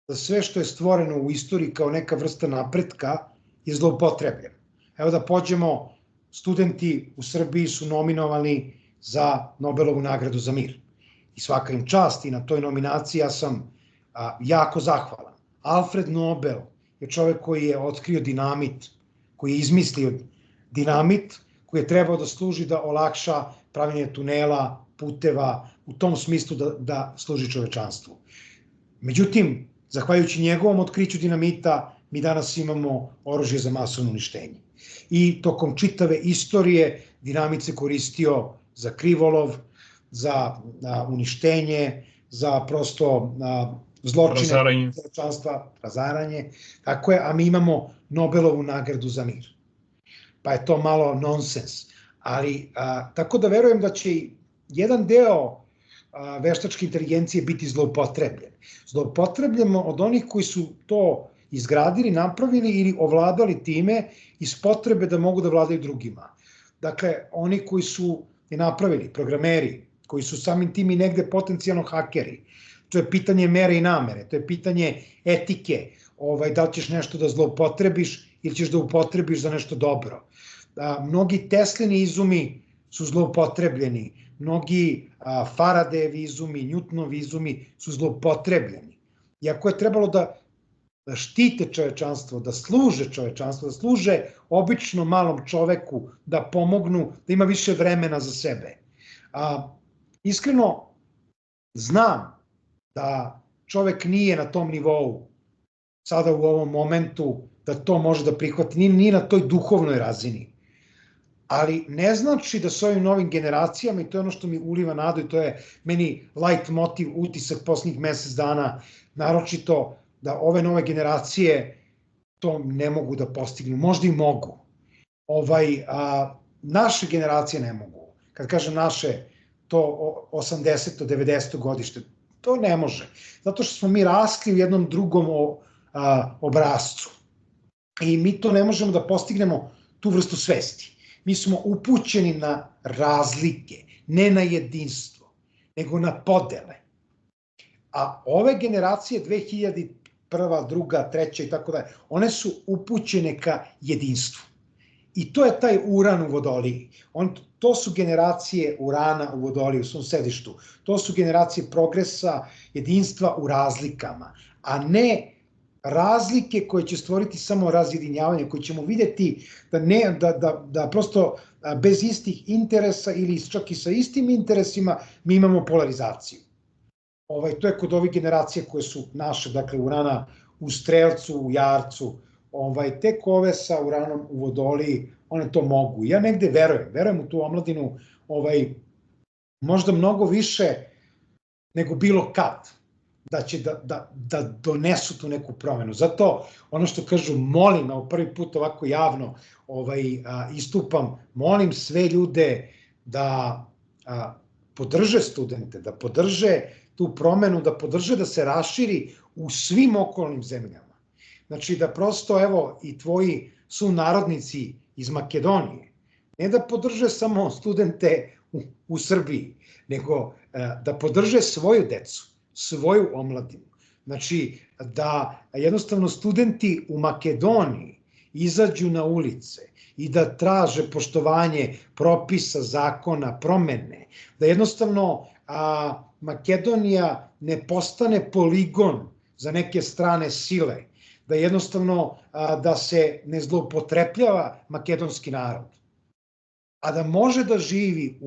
da sve što je stvoreno u istoriji kao neka vrsta napretka je zloupotrebljeno. Evo da pođemo, studenti u Srbiji su nominovani za Nobelovu nagradu za mir. I svaka im čast i na toj nominaciji ja sam jako zahvalan. Alfred Nobel je čovek koji je otkrio dinamit, koji je izmislio dinamit, koji je trebao da služi da olakša pravljenje tunela, puteva, u tom smislu da služi čovečanstvu. Međutim, zahvaljujući njegovom otkriću dinamita, mi danas imamo oružje za masovno uništenje. I tokom čitave istorije dinamit se koristio za krivolov, za uništenje, za prosto zločine čovečanstva, razaranje. Tako je, a mi imamo Nobelovu nagradu za mir. Pa je to malo nonsens. Ali, tako da verujem da će jedan deo veštačke inteligencije biti zloupotrebljen. Zloupotrebljeno od onih koji su to izgradili, napravili ili ovladali time iz potrebe da mogu da vladaju drugima. Dakle, oni koji su je napravili, programeri, koji su samim tim i negde potencijalno hakeri. To je pitanje mere i namere, to je pitanje etike, da li ćeš nešto da zloupotrebiš ili ćeš da upotrebiš za nešto dobro. Mnogi Teslini izumi su zloupotrebljeni, mnogi Faradayevi izumi, Newtonovi izumi su zloupotrebljeni. Iako je trebalo da štite čovečanstvo, da služe čovečanstvo, da služe obično malom čoveku, da pomognu, da ima više vremena za sebe. Iskreno, znam da čovek nije na tom nivou, sada u ovom momentu, da to može da prihvati, nije na toj duhovnoj razini. Ali ne znači da s ovim novim generacijama, i to je ono što mi uliva nadu, i to je meni light motiv, utisak posljednjih mesec dana, naročito da ove nove generacije to ne mogu da postignu. Možda i mogu. naše generacije ne mogu. Kad kažem naše, to 80. 90. godište, to ne može. Zato što smo mi rasli u jednom drugom obrazcu. I mi to ne možemo da postignemo tu vrstu svesti. Mi smo upućeni na razlike, ne na jedinstvo, nego na podele. A ove generacije 2001, 2, 3 i tako dalje, one su upućene ka jedinstvu. I to je taj uran u Vodoliji. To su generacije urana u Vodoliji, u svom sedištu. To su generacije progresa, jedinstva u razlikama, a ne razlike koje će stvoriti samo razjedinjavanje, koje ćemo videti da prosto bez istih interesa ili čak i sa istim interesima mi imamo polarizaciju. To je kod ovih generacija koje su naše, dakle urana u Strelcu, u Jarcu, tek ove sa uranom u Vodoliji, one to mogu. Ja negde verujem u tu omladinu, možda mnogo više nego bilo kad, da će da donesu tu neku promenu. Zato, ono što kažu, molim, prvi put ovako javno istupam, molim sve ljude da podrže studente, da podrže tu promenu, da podrže da se raširi u svim okolnim zemljama. Znači da prosto, evo, i tvoji sunarodnici iz Makedonije, ne da podrže samo studente u Srbiji, nego da podrže svoju decu, svoju omladinu. Znači da jednostavno studenti u Makedoniji izađu na ulice i da traže poštovanje propisa, zakona, promene, da jednostavno Makedonija ne postane poligon za neke strane sile, da jednostavno da se ne zloupotrebljava makedonski narod, a da može da živi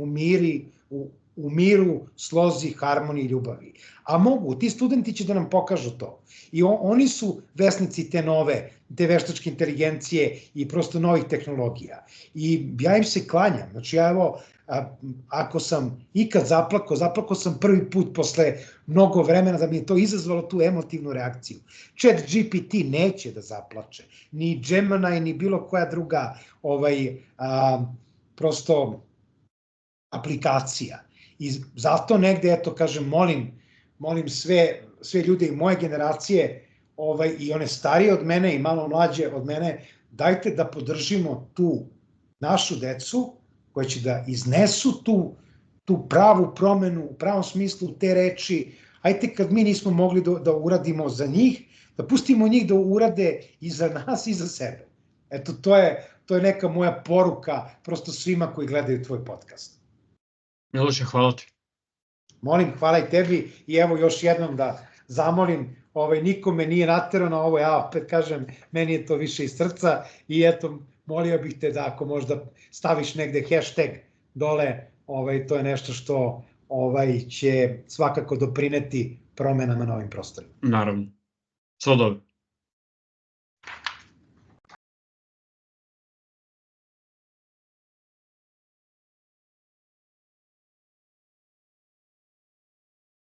u miru, slozi, harmoniji i ljubavi. A mogu, ti studenti će da nam pokažu to. I oni su vesnici te veštačke inteligencije i prosto novih tehnologija. I ja im se klanjam. Znači ja evo, ako sam ikad zaplakao sam prvi put posle mnogo vremena da mi je to izazvalo tu emotivnu reakciju. ChatGPT neće da zaplače, ni Gemini, ni bilo koja druga prosto aplikacija. I zato negde, eto, kažem, molim sve ljude i moje generacije i one starije od mene i malo mlađe od mene, dajte da podržimo tu našu decu koje će da iznesu tu pravu promenu, u pravom smislu te reči. Ajte, kad mi nismo mogli da uradimo za njih, da pustimo njih da urade i za nas i za sebe. Eto, to je neka moja poruka prosto svima koji gledaju tvoj podcast. Miloše, hvala ti. Molim, hvala i tebi i evo još jednom da zamolim, nikome nije naterao na ovo, ja opet kažem, meni je to više iz srca i eto, molio bih te da ako možda staviš negde hashtag dole, to je nešto što će svakako doprineti promenama na ovim prostorima. Naravno. Sve dobro.